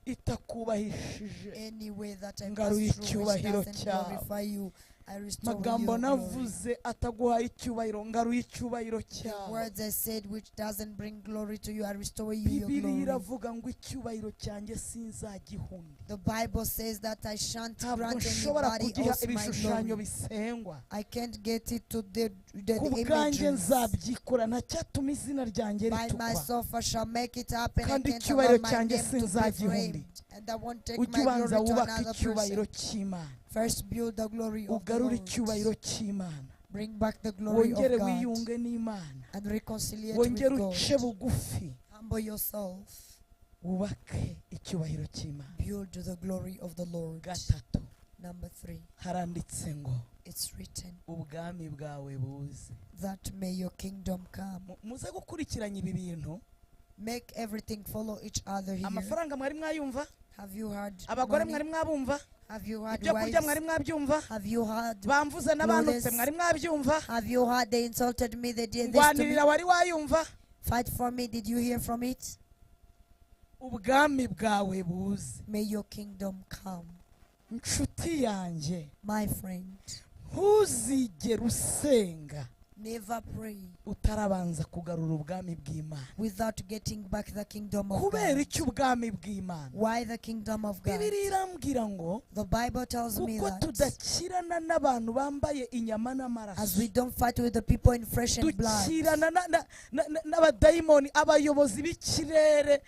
itakubahishije, Any way that I pass ngaruye through which icyubahiro doesn't cyawe. glorify you, I restore you magambo your glory. navuze ataguhaye icyubahiro, ngaruye icyubahiro The cyawe. words I said which doesn't bring glory to you, I restore you your bibiri glory. iravuga ngo icyubahiro cyanjye sinzagihunda, The Bible says that I shan't ntabwo grant nshobora anybody kugiha else my ibishushanyo glory. bisengwa. I can't get it to the ku bwanjye images. nzabyikora, ntacyatuma izina ryanjye By ritukwa, myself I shall make it happen. I kandi can't icyubahiro allow my cyanjye name to be sinzagihunda. framed. And I won't take ujye my ubanza glory to wubake another icyubahiro person. cy'Imana, First build the glory of the ugarure Lord. icyubahiro cy'Imana, Bring back the glory wongere of God wiyunge n'Imana, and reconciliate wongere with uce God. bugufi, Humble yourself. wubake icyubahiro cy'Imana. Build to the glory of the Lord. gatatu, Number 3. haranditse ngo It's written ubwami bwawe buze. that may your kingdom come. muze gukurikiranya ibi bintu. Make everything follow each other here. amafaranga mwari mwayumva, Have you heard abagore money? mwari mwabumva, Have you heard ibyo kurya wives? mwari mwabyumva, Have you heard? bamvuze n'abandutse Clothes. mwari mwabyumva, Have you heard they insulted me? They did this to me. ngwanirira wari wayumva. Fight for me. Did you hear from it? ubwami bwawe buze. May your kingdom come. inshuti yanjye, My friend, ntuzigere usenga never pray utarabanza kugarura ubwami bw'Imana. without getting back the kingdom of kubera God. iki ubwami bw'Imana? Why the kingdom of God? bibiri irambwira ngo The Bible tells me kuko that tudakirana n'abantu bambaye inyama as we n'amaraso, don't fight with the people in flesh and blood, dukirana n'abadayimoni, abayobozi b'ikirere,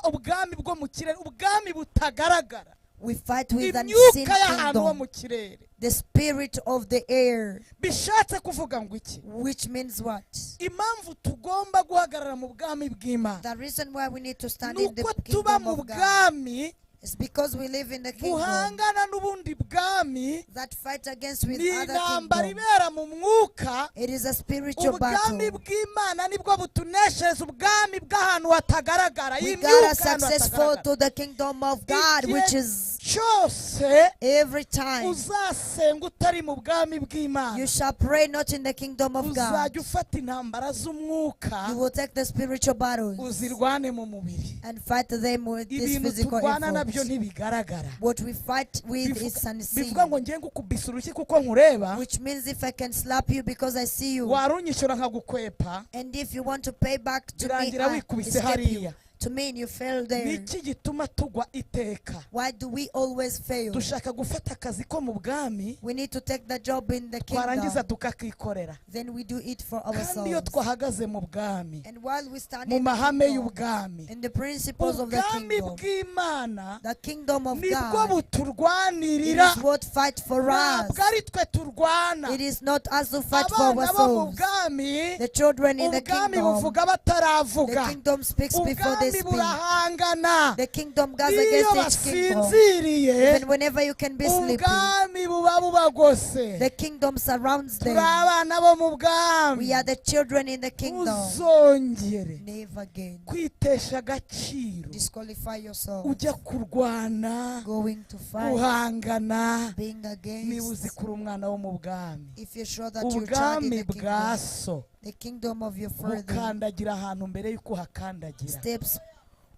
ubwami bwo mu kirere, ubwami butagaragara, we fight with an unseen imyuka y'ahantu ho kingdom, mu kirere. the spirit of the air, bishatse kuvuga ngo iki? which means what? impamvu tugomba guhagarara mu bwami bw'Imana The reason why we need to stand ni in the uko tuba kingdom mu of God bwami is because we live in the kingdom buhangana n'ubundi bwami. that fight against with ni other intambara kingdoms. ibera mu mwuka. It is a spiritual ubwami battle. bw'Imana nibwo butuneshereza ubwami bw'ahantu hatagaragara, We y'imyuka got ahantu successful hatagaragara. to the kingdom of God, which is cyose every time uzasenga utari mu bwami you bw'Imana shall pray not in the kingdom of God, uzajya ufata intambara z'umwuka you will take the spiritual battles uzirwane mu mubiri. and fight them with this Ibintu physical turwana nabyo effort. ntibigaragara. What we fight with is unseen, Bivuga ngo ngiye ngukubise urushyi kuko nkureba, which means if I can slap you because I see you, warunyishyura nkagukwepa, and if you want to pay back to me, birangira I wikubise escape you. hariya. To me, you fail there. Niki gituma tugwa iteka? Why do we always fail? Dushaka gufata akazi ko mu bwami, We need to take the job in the twarangiza kingdom, tukakikorera. then we do it for Kandi iyo ourselves. twahagaze mu bwami, And while we stand mu in the mahame kingdom, y'ubwami, in the principles of the ubwami kingdom, bw'Imana the kingdom of nibwo God, it buturwanirira. is what fight for us. Ntabwo ari twe turwana. It is not us who fight for Abana bo mu ourselves. bwami, The children in the ubwami kingdom, buvuga the bataravuga. kingdom speaks before they Ubwami speak. burahangana. The kingdom goes Iyo against each kingdom. basinziriye, Even whenever you can be sleeping, ubwami buba bubagose. the kingdom surrounds Turi them. abana bo mu bwami. We are the children in the kingdom. Uzongere Never again kwitesha agaciro, disqualify yourself, ujya kurwana, going to fight, guhangana, being niba against. uzi kuri umwana wo mu bwami. If you're sure that you're a child in Ubwami the bwa kingdom, so the kingdom of your father bukandagira ahantu mbere y'uko uhakandagira. steps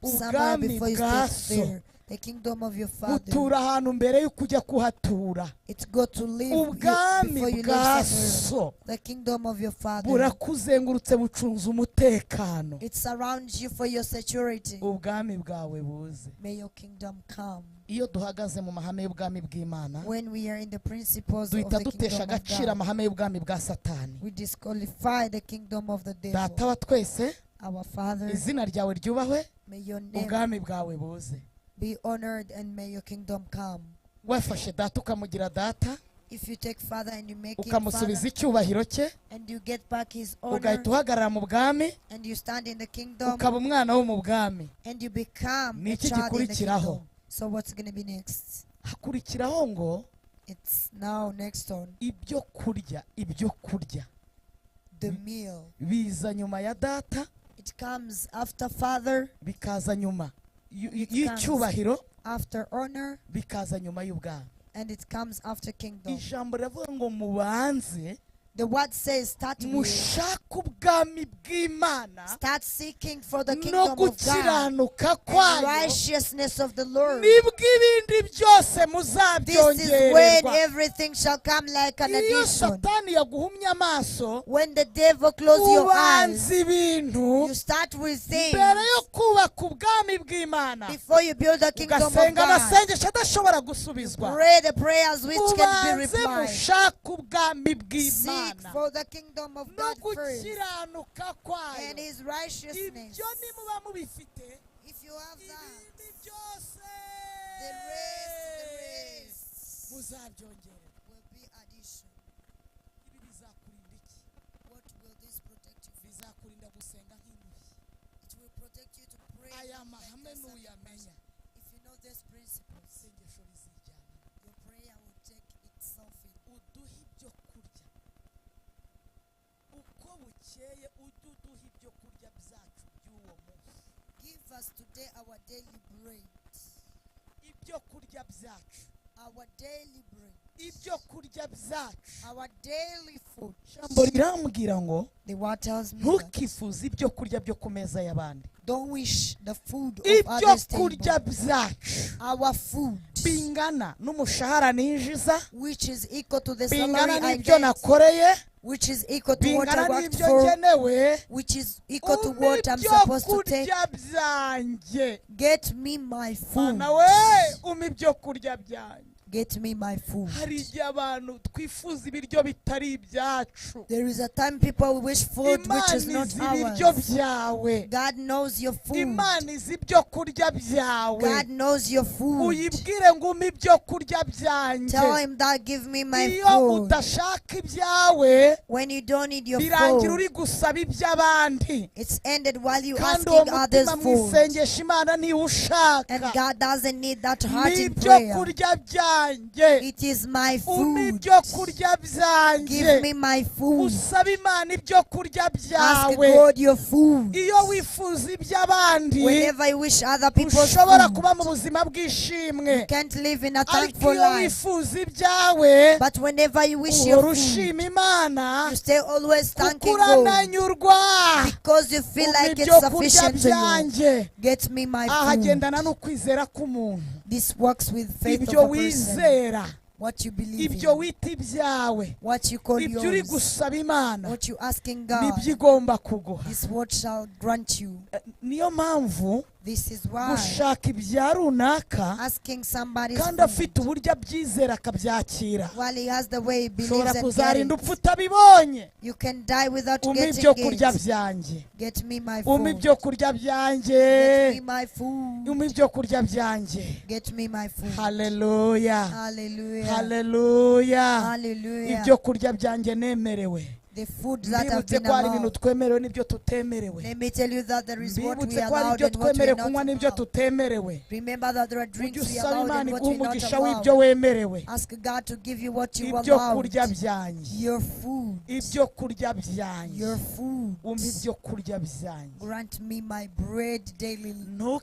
somewhere Ubwami before you bwa step so there. The kingdom of your father, butura ahantu mbere y'uko ujya kuhatura. it's got to live you Ubwami before you bwa live somewhere. so The kingdom of your father, burakuzengurutse bucunze umutekano. it surrounds you for your security. Ubwami bwawe buze. May your kingdom come. Iyo duhagaze mu mahame y'ubwami bw'Imana, When we are in the principles of duhita the dutesha kingdom of agaciro God, amahame y'ubwami bwa Satani. we disqualify the kingdom of the Data devil. wa twese, Our Father, izina ryawe ryubahwe, may your name ubwami bwawe buze. be honored and may your kingdom come. Wafashe data ukamugira data, If you take Father and you make him ukamusubiza Father, icyubahiro cye, and you get back his honor, ugahita uhagarara mu bwami, and you stand in the kingdom, ukaba umwana wo mu bwami. and you become Ni a iki child in the gikurikiraho? kingdom. So what's going to be next? Hakurikiraho ngo It's now next on ibyo kurya, ibyo kurya the meal. biza nyuma ya data, It comes after Father, bikaza nyuma It y'icyubahiro, after honor, bikaza nyuma y'ubwami. and it comes after kingdom. Ijambo riravuga ngo mubanze The word says start with, mushake ubwami bw'Imana start seeking for the no kingdom of God gukiranuka and kwayo, righteousness of the Lord. nibwo ibindi byose This is when muzabyongererwa. everything shall come like an Iyo addition. Satani yaguhumye amaso, When the devil closes your eyes, ubanza ibintu you start with things mbere yo kubaka ubwami bw'Imana, before you build the kingdom of ugasenga God. amasengesho adashobora gusubizwa. Pray the prayers which can be Ubanze replied. mushake ubwami Seek bw'Imana for the kingdom of no God first gukiranuka kwayo. and his righteousness. Ibyo nimuba mubifite, If you have that, ibindi byose the rest muzabyongera. will be addition. Ibi bizakurinda iki? What will this protect you from? Bizakurinda gusenga nk'indushyi. It will protect you to pray Aya like mahame a nuyamenya, sacrifice. If you know these principles, isengesho rizijyana. your prayer will take itself in. Uduhe ibyo kurya, uko bukeye ujye uduha ibyo kurya byacu by'uwo munsi. Give us today our daily bread. Ibyo kurya byacu, Our daily bread. ibyo kurya byacu. Our daily food. Ijambo rirambwira ngo The word tells me that ntukifuze ibyo kurya byo ku meza y'abandi. don't wish the food of Ibyo others' kurya table. byacu Our food, bingana n'umushahara ninjiza, which is equal to the bingana salary I n'ibyo get, nakoreye, which is equal to what bingana I worked n'ibyo for, ngenewe. which is equal to Umpe what I'm ibyo supposed to take. kurya byanjye. Get me my food. Mana we, umpe ibyo kurya byanjye. Get me my food. Hari igihe abantu twifuza ibiryo bitari ibyacu. There is a time people wish food which is Imana not izi ibiryo ours. byawe. God knows your food. Imana izi ibyo kurya byawe. God knows your food. Uyibwire ngo umpe ibyo kurya byanjye. Tell him that give me my Iyo food. udashaka ibyawe, When you don't need your birangira food, uri gusaba iby'abandi. it's ended while you Kandi uwo asking others mutima mu food. isengesho Imana And ntiwushaka. God doesn't need that heart in N'ibyo prayer. kurya byanjye byanjye It is my umpa food. ibyo kurya byanjye Give me my food. usaba imana ibyo kurya Ask byawe God your food. iyo wifuza iby'abandi Whenever you wish other people's ushobora food, kuba mu buzima bw'ishimwe you can't live in a ariko thankful iyo life. wifuza ibyawe But whenever you wish uhora your food, ushima imana you stay always kuko thanking God urananyurwa because you feel umpa like ibyo it's kurya sufficient to you. byanjye Get me my aha food. hagendana n'ukwizera k'umuntu This works with faith of ibyo a person. wizera What you believe ibyo in, wita ibyawe what you call ibyo uri yours, gusaba imana what you asking God, nibyo igomba kuguha is what shall grant you. niyo mpamvu This is why gushaka ibya runaka asking somebody's kandi food afite uburyo abyizera akabyakira while he has the way he believes ushobora and kuzarinda get upfa utabibonye you can die without umpa getting ibyo kurya it. byanjye Get me my umpa food. ibyo kurya byanjye Get me my food. umpa ibyo kurya byanjye Get me my food. haleluya Hallelujah. haleluya Hallelujah. ibyo kurya byanjye nemerewe The food that have mbibutse been ko hari ibintu allowed. twemerewe n'ibyo tutemerewe Let me tell you that there is what we mbibutse ko hari allowed ibyo and what we twemerewe are kunywa not n'ibyo allowed. tutemerewe Remember that there are ujye drinks we usaba allowed imana and what iguha we not umugisha w'ibyo allowed. wemerewe Ask God to give you what you ibyo allowed. kurya byanjye Your food. ibyo kurya byanjye Your food. umpa ibyo kurya byanjye Grant me my bread daily.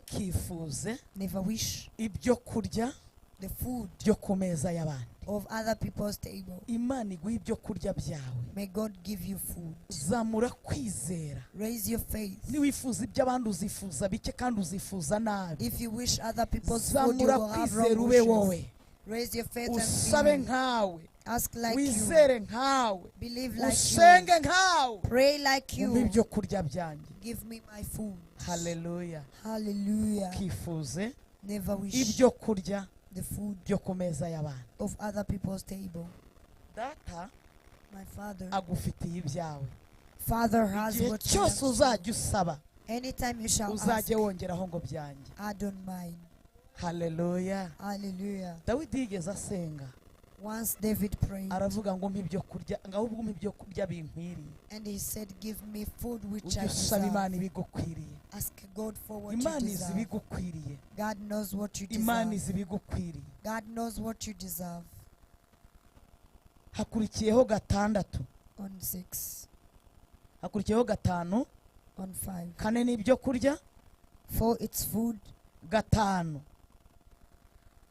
ntukifuze Never wish ibyo kurya the food byo ku meza y'abantu of other people's table. imana iguha ibyo kurya byawe May God give you food. zamura kwizera Raise your faith. niwifuza iby'abandi uzifuza bike kandi uzifuza nabi If you wish other people's food, you zamura will have kwizera wrong ube wishes. wowe Raise your faith and usabe believe. nkawe Ask like you. wizere nkawe Believe like usenge you. nkawe Pray like umpa you. ibyo kurya byanjye Give me my food. haleluya Hallelujah. ukifuze Never wish ibyo kurya the food byo ku meza y'abantu of other people's table. data My Father. agufitiye ibyawe Father has igihe what you cyose have. uzajya usaba Anytime you shall ask, uzajye wongeraho ngo byanjye I don't mind. haleluya Hallelujah. dawidi yigeze asenga Once David prayed aravuga ngo mpa ibyo kurya ahubwo umpa ibyo kurya binkwiriye and he said, give me food which ujye I usaba deserve. imana ibigukwiriye Ask God for what you imana izi deserve. ibigukwiriye God knows what you imana deserve. izi ibigukwiriye God knows what you deserve. hakurikiyeho gatandatu On 6, hakurikiyeho gatanu on 5. kane ni ibyo kurya 4, it's food. gatanu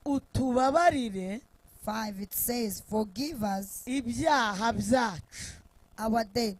utubabarire 5, it says, forgive us ibyaha byacu our debt,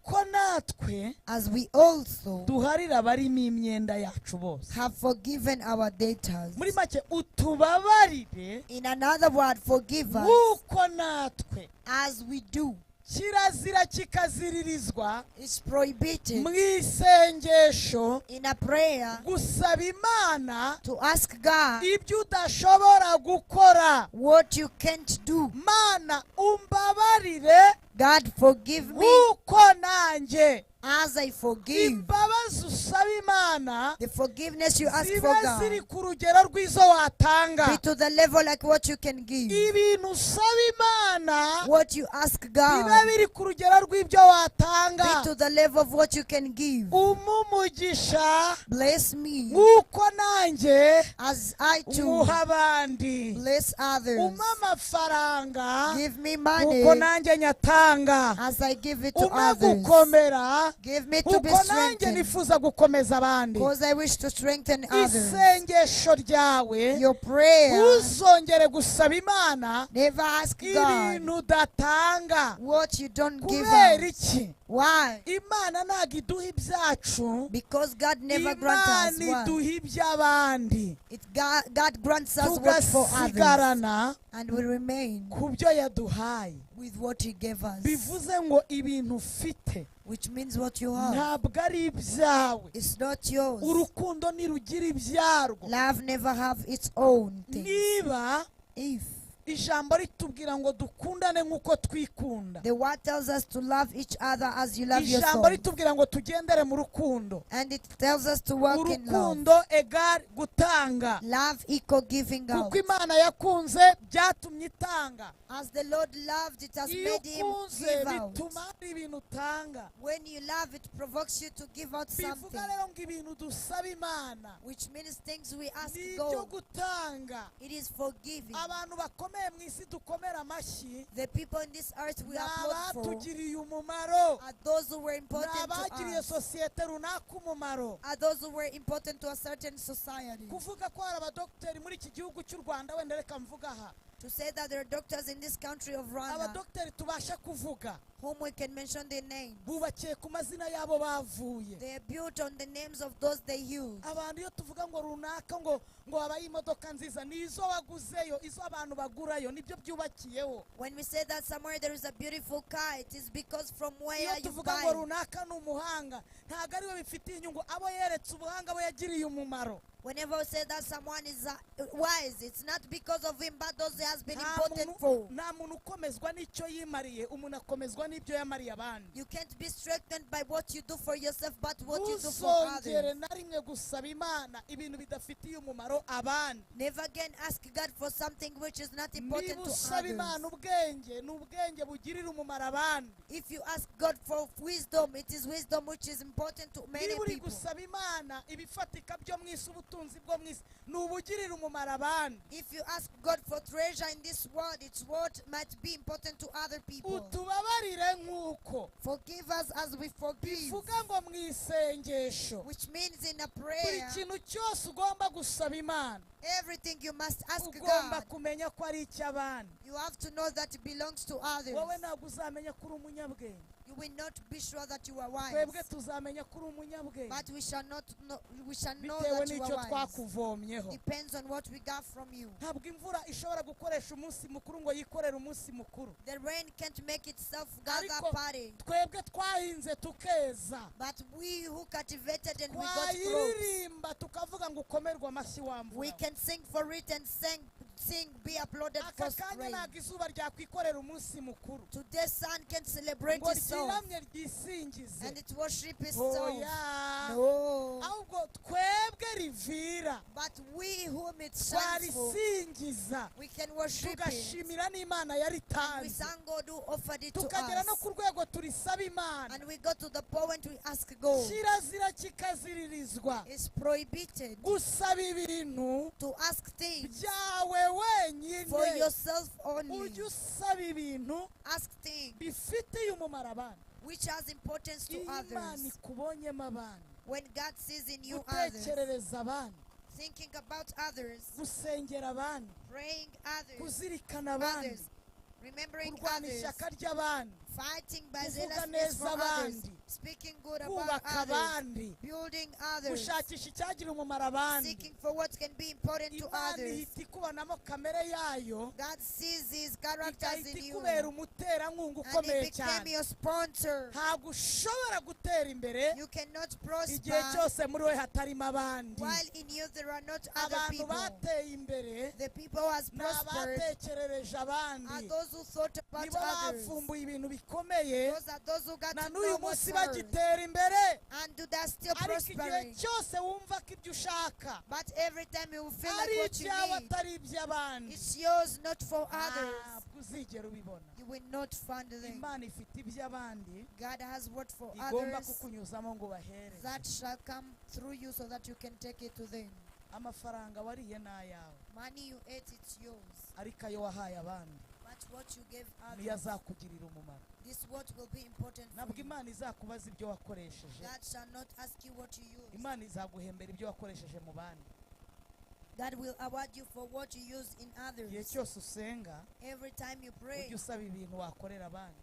ko natwe as we also duharira abarimo imyenda yacu bose have forgiven our debtors. muri make utubabarire In another word, forgive us nk'uko natwe as we do. kirazira kikaziririzwa It's prohibited mu isengesho in a prayer gusaba imana to ask God ibyo udashobora gukora what you can't do. mana umbabarire God, forgive me nk'uko nanjye as I forgive. imbabazi usaba imana The forgiveness you ask zibe for ziri God ku rugero rw'izo watanga be to the level like what you can give. ibintu usaba imana What you ask bibe God biri ku rugero rw'ibyo be watanga to the level of what you can give. umugisha Bless me nk'uko nanjye as I too umuha abandi bless others. umpa amafaranga Give me nk'uko money nanjye nyatanga as I give it to umpa others. gukomera Give me to be nk'uko nanjye strengthened nifuza gukomeza abandi because I wish to strengthen others. isengesho ryawe Your prayer, ntuzongere gusaba imana never ask God ibintu udatanga what you don't give kubera out. iki Why? imana ntabwo iduha ibyacu Because God never grants us imana what? iduha iby'abandi God grants us what for others, tugasigarana and we remain ku byo yaduhaye with what He gave us, bivuze ngo ibintu ufite which means what you have. ntabwo ari ibyawe It's not yours. urukundo ntirugira ibyarwo Love never have its own things. niba If ijambo ritubwira ngo dukundane nk'uko twikunda. The word tells us to love each other as you love ijambo yourself. ritubwira ngo tugendere mu rukundo. And it tells us to walk in love. urukundo egal gutanga. Love equal giving out. kuko Imana yakunze byatumye itanga. As the Lord loved, it has iyo made him ukunze give out. bituma hari ibintu utanga. When you love, it provokes you to give out something. bivuga rero ngo ibintu dusaba Imana Which means things we ask ni ibyo God. gutanga. It is for giving. abantu bakomeye mu isi dukomera amashyi The people in this earth we ni applaud for abatugiriye umumaro, are those who were ni important to abagiriye us. sosiyete runaka umumaro. Are those who were important to a certain society. kuvuga ko hari abadogiteri muri iki gihugu cy'u Rwanda, wenda reka mvuga aha, To say that there are doctors in this country of Rwanda abadogiteri tubasha kuvuga whom we can mention their names. bubakiye ku mazina y'abo bavuye. They are built on the names of those they use. abantu iyo tuvuga ngo runaka ngo habaye imodoka nziza, ni izo waguzeyo, izo abantu bagurayo, nibyo byubakiyeho. When we say that somewhere there is a beautiful car, it is because from where iyo you tuvuga ngo buy. runaka ni umuhanga, ntabwo ari we bifitiye inyungu, abo yeretse ubuhanga abo yagiriye umumaro. Whenever we say that someone is wise, it's not because of him, but those he has been important for. nta muntu ukomezwa n'icyo yimariye, umuntu akomezwa n'ibyo yamariye abandi. You can't be strengthened by what you do for yourself, but what you do for ntuzongere others. na rimwe gusaba Imana ibintu bidafitiye umumaro abandi. Never again ask God for something which is not important niba to usaba Imana others. ubwenge, ni ubwenge bugirira umumaro abandi. If you ask God for wisdom, it is wisdom which is important to many niba uri people. gusaba Imana ibifatika byo mu isi, ubutunzi bwo mu isi, ni ubugirira umumaro abandi. If you ask God for treasure in this world, it's what might be important to other people. utubabarire nk'uko Forgive us as we forgive. bivuga ngo mu isengesho Which means in a buri prayer, kintu cyose ugomba gusaba Imana everything you must ask ugomba God. kumenya ko ari icy'abandi. You have to know that it belongs to others. wowe ntabwo uzamenya ko uri umunyabwenge, You will not be sure that you are wise. twebwe tuzamenya ko uri umunyabwenge But we shall not know, we shall know bitewe that you n'icyo are wise. twakuvomyeho. Depends on what we got from you. ntabwo imvura ishobora gukoresha umunsi mukuru ngo yikorere umunsi mukuru, The rain can't make itself gather ariko party. twebwe twahinze tukeza, But we who cultivated and we got crops, twayiririmba tukavuga ngo ukomerwe amashyi wa we mvura. can sing for it and sing, be applauded aka for kanya rain. ntabwo izuba ryakwikorera umunsi mukuru Today sun can celebrate ngo itself ryiramye ryisingize. and it worship itself. oya, No. ahubwo twebwe rivira But we whom it shines for, twarisingiza, we can worship it. tugashimira n'Imana We yaritanze, thank God who offered it to tukagera no us. ku rwego turisaba Imana. And we go to the point we ask God. kirazira kikaziririzwa It's prohibited gusaba ibintu to ask things byawe for wenyine. yourself only. ujye usaba ibintu Ask things bifitiye umumaro abandi. which has importance to iyo Imana others. ikubonyemo abandi, When God sees in you others, gutekerereza abandi, thinking about others, gusengera abandi, praying others, kuzirikana abandi, others, remembering kurwana others, ishyaka ry'abandi, fighting by kuvuga zealousness neza for others, abandi, speaking good about kubaka others, abandi, building others, gushakisha icyagira umumaro abandi. seeking for what can be important to Imana others. ihita ikubonamo kamere yayo, God sees His characters igahita in you, ikubera umuterankunga and He ukomeye became cyane. your sponsor. ntabwo ushobora gutera imbere You cannot igihe prosper cyose muri we hatarimo abandi. while in you there are not other abantu people. bateye imbere The people who has ni prospered abatekerereje are abandi, those who thought about nibo others. bavumbuye ibintu bikomeye, Those are those who got na to know n'uyu what's munsi hers. bagitera imbere. And do that still ariko igihe prospering. cyose wumva ko ibyo ushaka But every time you will feel like ari what you ibyawe need, atari iby'abandi, it's yours, not for others. ntabwo uzigera ubibona. You will not find them. Imana ifite iby'abandi God has what for igomba others kukunyuzamo ngo bahereze. that shall come through you so that you can take it to them. amafaranga wariye ni ayawe, Money you ate, it's yours. ariko ayo wahaye abandi But what you gave niyo others, azakugirira umumaro. this what will be important for ntabwo you. Imana izakubaza ibyo wakoresheje, God shall not ask you what you use. Imana izaguhembera ibyo wakoresheje mu bandi. God will award you for what you use in igihe others. cyose usenga Every time you pray, ujye usaba ibintu wakorera abandi.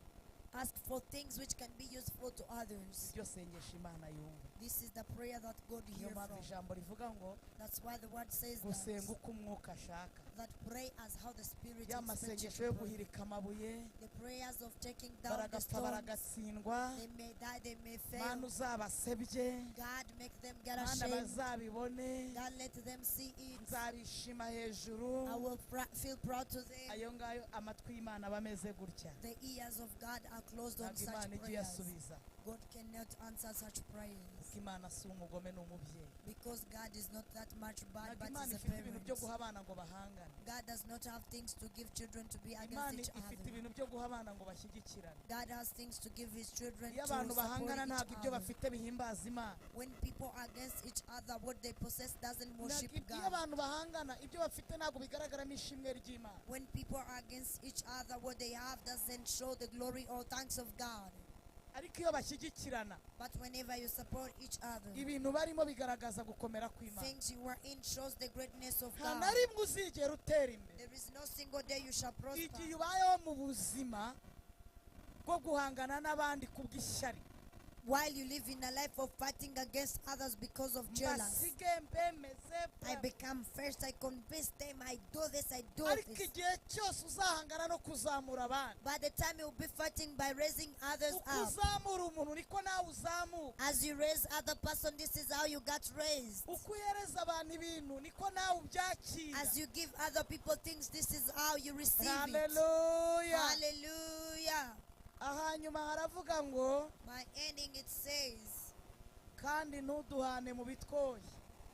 ask for things which can be useful to others. iryo sengesho Imana yumva. This is the prayer that God niyo hears mpamvu from. ijambo rivuga ngo That's why the word says gusenga uko umwuka ashaka. that pray as how the Spirit ya expects you masengesho to yo pray. guhirika amabuye The prayers of taking down the baragapfa stones, baragatsindwa. they may die, they may fail. Mana uzabasebye, God make them get Mana ashamed. bazabibone, God let them see it. nzabishima hejuru. I will feel proud to them. ayo ngayo amatwi y'Imana bameze gutya. The ears of God are closed on ntabwo such Imana ijya prayers. iyasubiza, God cannot answer such prayers kuko Imana si umugome ni umubyeyi. because God is not that much bad, ntabwo but Imana is a ifite ibintu byo parent. guha abana ngo bahangane. God does not have things to give children to be Imana against each ifite other. ibintu byo guha abana ngo bashyigikirane. God has things to give His children iyo to abantu support bahangana each ntabwo ibyo other. bafite bihimbaza Imana. When people are against each other, what they possess doesn't worship iyo God. abantu bahangana ibyo bafite ntabwo bigaragaramo ishimwe ry'Imana. When people are against each other, what they have doesn't show the glory or thanks of God. ariko iyo bashyigikirana But whenever you support each other, ibintu barimo bigaragaza gukomera kw'Imana. things you are in shows the greatness of nta God. na rimwe uzigera utera imbere There is no single day you shall prosper. igihe ubayeho mu buzima bwo guhangana n'abandi kubw'ishyari. While you live in a life of fighting against others because of jealousy, mbasige mbemeze I become first, I convince them, I do this, I do ariko this. igihe cyose uzahangana no kuzamura abandi. By the time you'll be fighting by raising others uko up, uzamura umuntu niko nawe uzamuka. as you raise other person, this is how you got raised. uko uhereza abantu ibintu niko nawe ubyakira. As you give other people things, this is how you receive it. haleluya. Hallelujah. ahanyuma haravuga ngo My ending, it says, kandi ntuduhane mu bitwoye.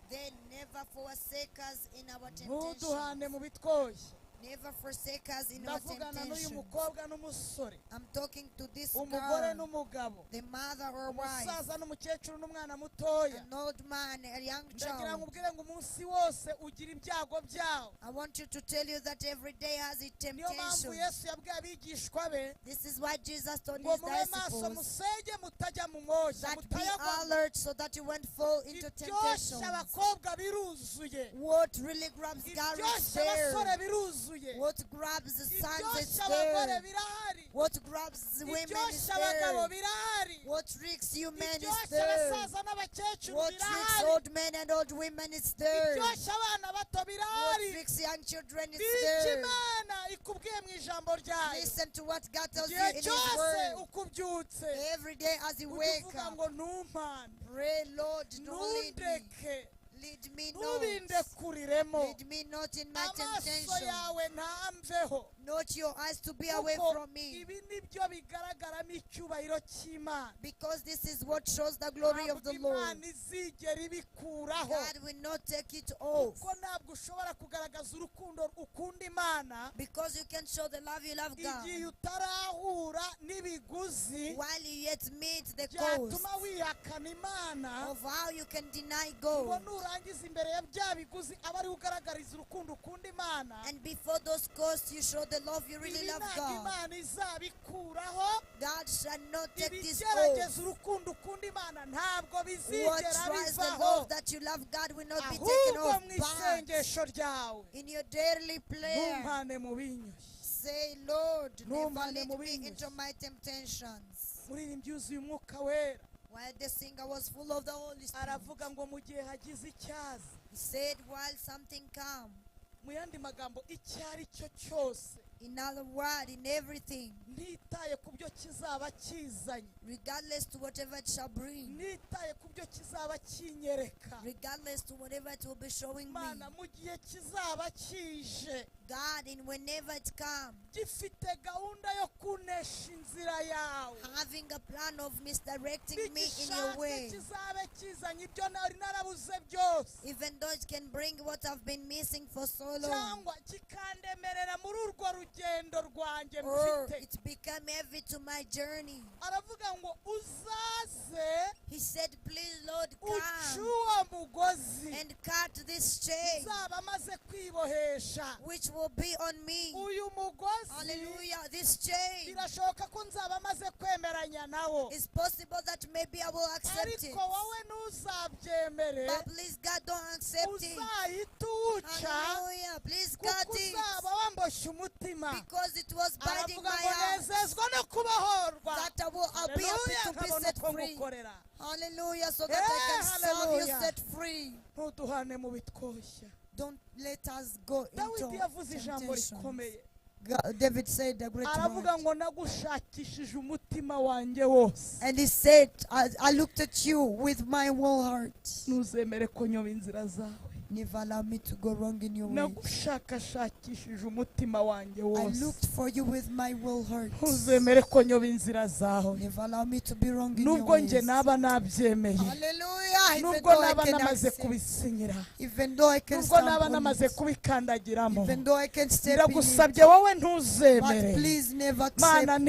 they never forsake us in our ntuduhane temptation. mu bitwoye. Never forsake us in our ndavugana n'uyu temptation. mukobwa n'umusore, I'm talking to this umugore girl, n'umugabo, the mother or wife, umusaza n'umukecuru n'umwana mutoya. an old man, a young ndagira child. ngo ubwire ngo umunsi wose ugira ibyago byawo. I want you to tell you that every day has its niyo mpamvu temptation. Yesu yabwiye abigishwa be This is why Jesus told ngo his mube maso disciples musenge mutajya mu moshya that be mutayagwa. alert so that you won't fall into ibyoshya temptation. abakobwa biruzuye, What really grabs girls is ibyoshya abasore there. biruzuye, What grabs the sons is ibyoshya abagore there. birahari, What grabs the women is ibyoshya abagabo there. birahari, What tricks you men is ibyoshya there. abasaza n'abakecuru What tricks birahari, old men and old women is there. ibyoshya abana bato What birahari. tricks young children is Biki there. Imana ikubwiye mu ijambo ryayo. Listen to what God tells you igihe in His cyose word. uko ubyutse Every day as you ujye wake uvuga up, ngo ntumpane, pray, Lord, don't lead me. ntundeke, Lead me not. ntubindekuriremo. Lead me not in my amaso temptation. yawe ntamveho, Not your eyes to be away kuko from me. ibi nibyo bigaragaramo icyubahiro cy'Imana. Because this is what shows the glory of the ntabwo Lord. Imana izigera ibikuraho, God will not take it off. kuko ntabwo ushobora kugaragaza urukundo ukunda Imana Because you can show the love you love God igihe utarahura n'ibiguzi while you yet meet the cost byatuma wihakana Imana. of how you can deny ngo God. nurangiza imbere ya bya biguzi aba ariwe ugaragariza urukundo ukunda Imana. And before those costs, you show the love you really ibi love ntabwo God. Imana izabikuraho. God shall not take this ibigerageza off. urukundo ukunda Imana ntabwo What bizigera tries the bivaho, love that you love God will not be taken ahubwo off. mu But isengesho ryawe in your daily prayer, ntumpane mu binyushye. say, Lord, never Ntumpane lead mu me binyushye. into my temptations. muririmbyi yuzuye umwuka wera While the singer was full of the Holy Spirit, aravuga ngo mu gihe hagize icyaza, he said, while something come, mu yandi magambo icyo ari cyo cyose, in other words, in everything, ntitaye ku byo kizaba kizanye, regardless to whatever it shall bring, ntitaye ku byo kizaba kinyereka, regardless to whatever it will be showing me, Mana mu gihe kizaba kije God, in whenever it comes, gifite gahunda yo kunesha inzira yawe, having a plan of misdirecting me in your nigishake way, kizabe kizanye ibyo nari narabuze byose, even though it can bring what I've been missing for so long, cyangwa kikandemerera muri urwo rugendo rwanjye or mfite. it become heavy to my journey. aravuga ngo uzaze He said, please, Lord, uce come uwo mugozi and cut this chain uzaba amaze kwibohesha. which will be on me. uyu mugozi Hallelujah. This chain, birashoboka ko nzaba amaze kwemeranya nawo, it's possible that maybe I will accept it. ariko wowe ntuzabyemere, But please, God, don't accept it. uzahita uwuca Hallelujah. Please, kuko God, it. uzaba wamboshye umutima. Because it was binding aravuga my ngo heart. nezezwa no kubohorwa. ko free. ngukorera. Hallelujah, so that I can serve you Hallelujah. set free. Ntuduhane mu bitwoshya. Don't let us go Dawidi into yavuze ijambo temptation. rikomeye. David said a great Aravuga word. ngo nagushakishije umutima wanjye wose. And he said, I looked at you with my whole heart. Ntuzemere ko nyoba inzira zawe. Never allow me to go wrong in your ways. Nagushakashakishije umutima wanjye I wose. looked for you with my whole heart. Ntuzemere ko nyoba inzira zawe. Never allow me to be wrong in your Nubwo nje ways. naba nabyemeye. Hallelujah. Even Nubwo though I naba can namaze accept, kubisinyira. even though I can Nubwo stand naba on namaze it, kubikandagiramo. even though I can step in it, Ndagusabye wowe but ntuzemere. please never Mana accept.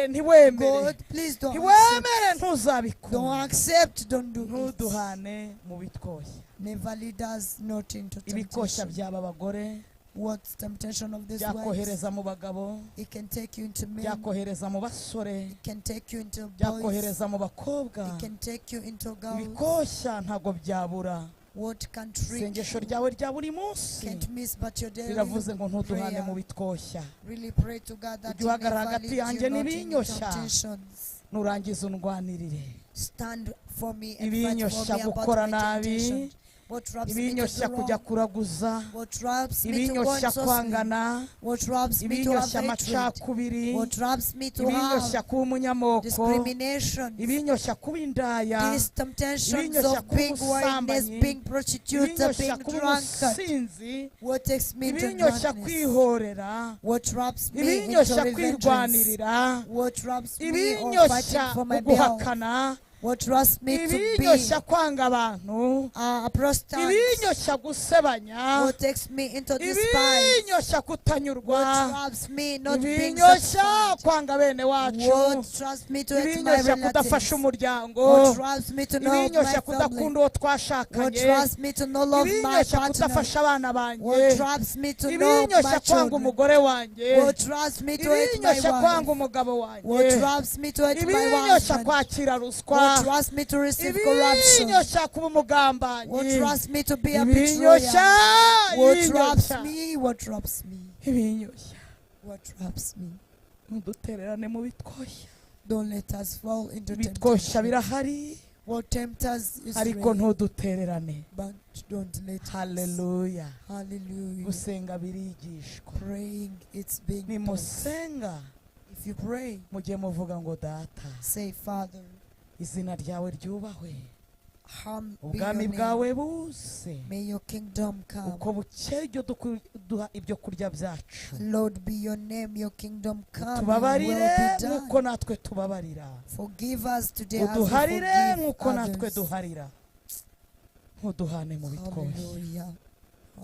ntiwemere. God, please don't accept. Ntiwemere Don't ntuzabikora. accept, don't do it. Ntuduhane mu bitwoshya. Never lead us not into Ibikoshya temptation. by'aba bagore What's temptation of this wives? byakohereza mu bagabo, It can take you into men. byakohereza mu basore, It can take you into boys. byakohereza mu bakobwa. It can take you into girls. Ibikoshya ntago byabura. What can trick Isengesho you? ryawe rya buri munsi Can't miss but your daily riravuze ngo ntuduhane prayer. mu bitwoshya. Really pray to God that Ujye you uhagarara never hagati lead yanjye you not into n'ibinyoshya. temptations. Nurangiza undwanirire. Stand for me and fight for Ibinyoshya me about gukora my nabi, temptation. What robs me to ibinyoshya do kujya wrong? kuraguza, What robs me to go ibinyoshya and source me? kwangana, What robs me to have ibinyoshya hatred? amacakubiri, What robs me to ibinyoshya have kuba umunyamoko, discrimination? ibinyoshya kuba indaya, These temptations ibinyoshya of kuba being wickedness, umusambanyi, being prostitute, ibinyoshya being kuba drunkard. umusinzi, What takes me to ibinyoshya drunkenness? kwihorera, What robs me into ibinyoshya revenge? kwirwanirira, What robs me of ibinyoshya fighting for my behalf? guhakana, What robs me to be ibinyoshya kwanga abantu, a prostate? ibinyoshya gusebanya, What takes me into despise? ibinyoshya kutanyurwa, What robs me not being ibinyoshya satisfied? kwanga bene wacu, What robs me to hate my ibinyoshya kudafasha relatives? umuryango, What robs me to know my ibinyoshya family? kudakunda uwo What twashakanye, robs me to not love my ibinyoshya partner? kudafasha abana banjye, What robs me to know my ibinyoshya kwanga children? umugore wanjye, What robs me to hate my ibinyoshya kwanga wife? umugabo What wanjye, robs me to hate my ibinyoshya husband? kwakira ruswa, What robs me to receive corruption? ibinyoshya kuba umugambanyi, What robs me to be a ibinyoshya, betrayer? What robs ibinyoshya, me? What robs me? ibinyoshya. What robs me? Ntudutererane mu bitwoshya. Don't let us fall into Ibitwoshya temptation. birahari What tempts us is ariko real, ntudutererane. but don't let us. Haleluya. Hallelujah. Gusenga birigishwa. Praying, it's being taught. Nimusenga If you pray, mujye muvuga ngo data, say, Father, izina ryawe ryubahwe, be your ubwami name. bwawe buze, May your kingdom come. uko bukeye ibyo duha ibyo kurya byacu, Lord, be your name, your kingdom come. Your will tubabarire be nk'uko done. natwe tubabarira, Forgive us today as we uduharire forgive nk'uko natwe others. duharira, ntuduhane mu bitwoshya, Hallelujah.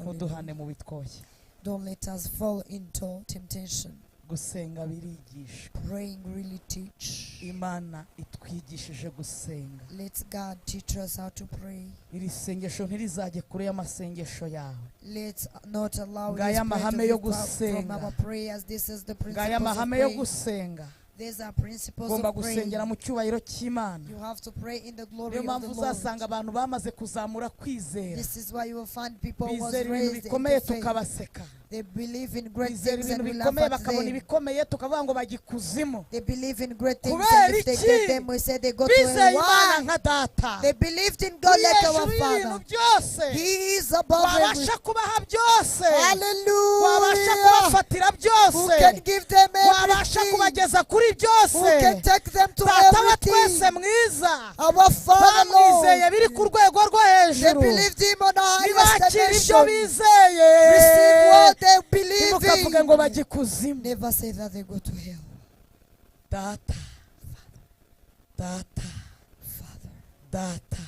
ntuduhane mu bitwoshya. Don't let us fall into temptation. Gusenga birigishwa. Praying really teach. Imana itwigishije gusenga. Let God teach us how to pray. Iri sengesho ntirizajye kure y'amasengesho yawe. Let's not allow Ngaya this prayer mahame to yo be far from gusenga. our prayers. This is the Ngaya principles of mahame yo praying. gusenga. These are principles Ugomba of praying. gusengera mu cyubahiro cy'Imana. You have to pray in the glory Niyo of the mpamvu Lord. uzasanga abantu bamaze kuzamura kwizera. This is why you will find people who was Bizera ibintu raised bikomeye into faith. tukabaseka. They believe in great Bizera things and ibintu we bikomeye laugh at bakabona them. ibikomeye tukavuga ngo bajya ikuzimu. They believe in great things Kubera and if they iki? get them we say they go to Bizeye hell. Imana Why? nka data. They believed in God Uri like hejuru our y'ibintu Father. byose. He is above everything. Wabasha kubaha byose. Wabasha Hallelujah. kubafatira Who byose. can give them Wabasha everything? kubageza kuri Who byose. can take them to Data wa twese everything? mwiza. Our Father, Bamwizeye Lord. biri ku rwego rwo They hejuru. believed Him on a higher Ntibakira ibyo station. bizeye. Receive what they believe Ntimukavuge ngo in. bajya ikuzimu. Never say that they go to hell. Data. Data. Father. Data.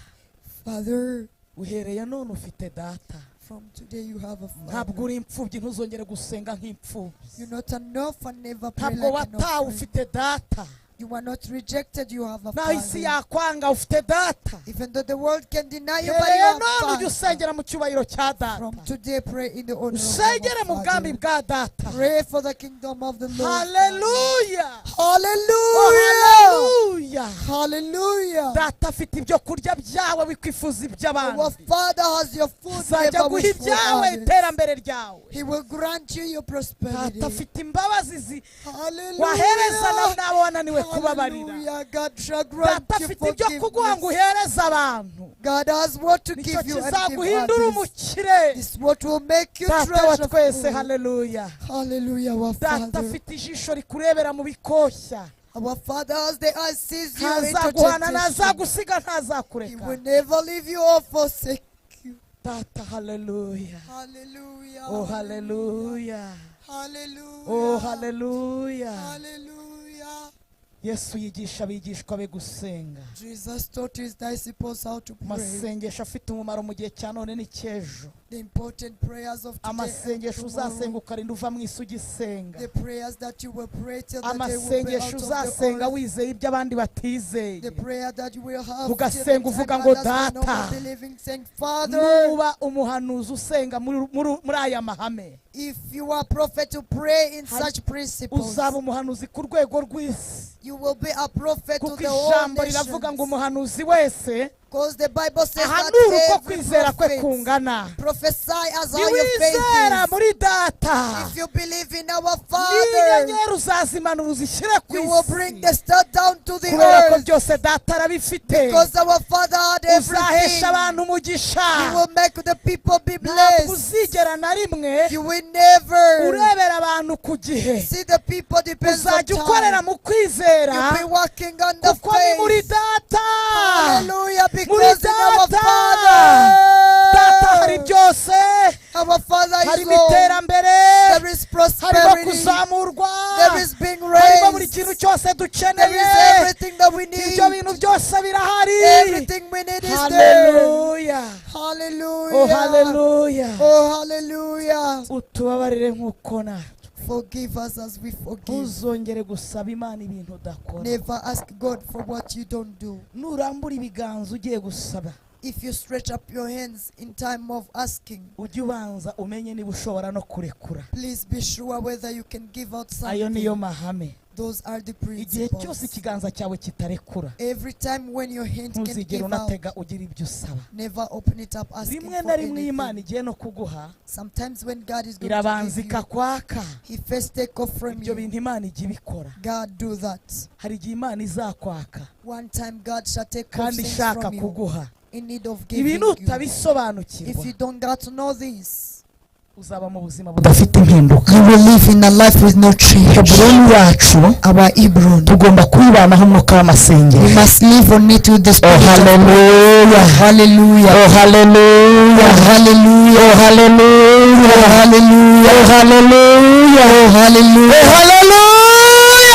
Father. Uhereye none ufite data. From today you have a Ntabwo Father. uri imfubyi ntuzongere gusenga nk'imfubyi. You're not an orphan, never pray Ntabwo like an watawe orphan. ufite data. You are not rejected, you have a Naho isi Father. yakwanga ufite data. Even though the world can deny you, but you Uhereye have none ujya Father. usengera mu cyubahiro cya data. From today pray in the honor of Usengere mu our bwami Father. bwa data. Pray for the kingdom of the Lord. Hallelujah. Hallelujah. Oh, hallelujah. haleluya Hallelujah. data afite ibyo kurya byawe bikwifuza iby'abandi Our Father has your food. uzajya Never guha wish for ibyawe others. iterambere ryawe He will grant you your prosperity. data afite imbabazi Hallelujah. wahereza n'abo wananiwe kubabarira Hallelujah. God shall grant data you afite ibyo kuguha ngo forgiveness. uhereze abantu God has what to nicyo give you and give kizaguhindura others. umukire This is what will make you data wa twese treasure. haleluya Hallelujah, our data Father. afite ijisho rikurebera mu bikoshya Our Father, as the eye sees you into ntazaguhana temptation, ntazagusiga He ntazakureka will never leave you or forsake you. data haleluya Hallelujah. oh haleluya Hallelujah. oh haleluya Hallelujah. yesu yigisha abigishwa be gusenga Jesus taught his disciples how to pray. amasengesho afite umumaro mu gihe cya none n'icy'ejo The important prayers of today and amasengesho uzasenga tomorrow. ukarinda uva mu isi ugisenga The prayers that you will pray till the day will be out amasengesho of the uzasenga forest. wizeye ibyo abandi batizeye The prayer that you will have ugasenga till the uvuga time ngo others are not data believing, saying, Father, nuba umuhanuzi usenga muri aya mahame if you are a prophet to pray in such principles, uzaba umuhanuzi ku rwego rw'isi you will be a prophet to kuko the whole ijambo riravuga ngo nation. umuhanuzi wese Because the Bible says ahanura uko that kwizera kwe every prophet kungana prophesy as how your faith niwizera is. muri data If you believe in our Father, n'inyenyeri uzazimanura uzishyire ku you will bring the isi star down to the kubera ko earth. byose data arabifite Because our Father had everything. uzahesha abantu umugisha You will make the people be ntabwo blessed. uzigera na rimwe You will never urebera abantu ku gihe see the people depends on uzajya ukorera time. mu kwizera You'll be working on the kuko ni muri faith. data Hallelujah. muri Because in our data data hari Father, byose our Father is harimo all. iterambere There is harimo prosperity. kuzamurwa There is being harimo buri raised. kintu cyose There dukeneye is everything that we need. ibyo bintu byose birahari Everything we need is there. haleluya Hallelujah. oh haleluya Oh, hallelujah. utubabarire nk'uko natwe Forgive us as we forgive. ntuzongere gusaba imana ibintu udakora Never ask God for what you don't do. nurambura ibiganza ugiye gusaba If you stretch up your hands in time of asking, ujye ubanza umenye niba ushobora no kurekura please be sure whether you can give out ayo niyo something. mahame Those are the igihe cyose principles. ikiganza cyawe kitarekura Every time when your hand can ntuzigere give out, unatega ugira ibyo usaba never open it up asking rimwe for na rimwe imana anything. igiye no kuguha Sometimes when God is going irabanza to give you, ikakwaka He first take off from ibyo you. bintu imana ijya ibikora God do that. hari igihe imana izakwaka One time God shall take off kandi things ishaka from you kuguha in need of giving ibintu you. utabisobanukirwa If you don't get to know this, uzaba mu buzima budafite impinduka you will live in a life with no change. heburoni yacu Our Hebron, tugomba kwibanaho umwuka we w'amasengesho must live on it with the oh spirit of God. haleluya Hallelujah. oh haleluya Hallelujah. oh haleluya Hallelujah. oh haleluya Oh, hallelujah. oh haleluya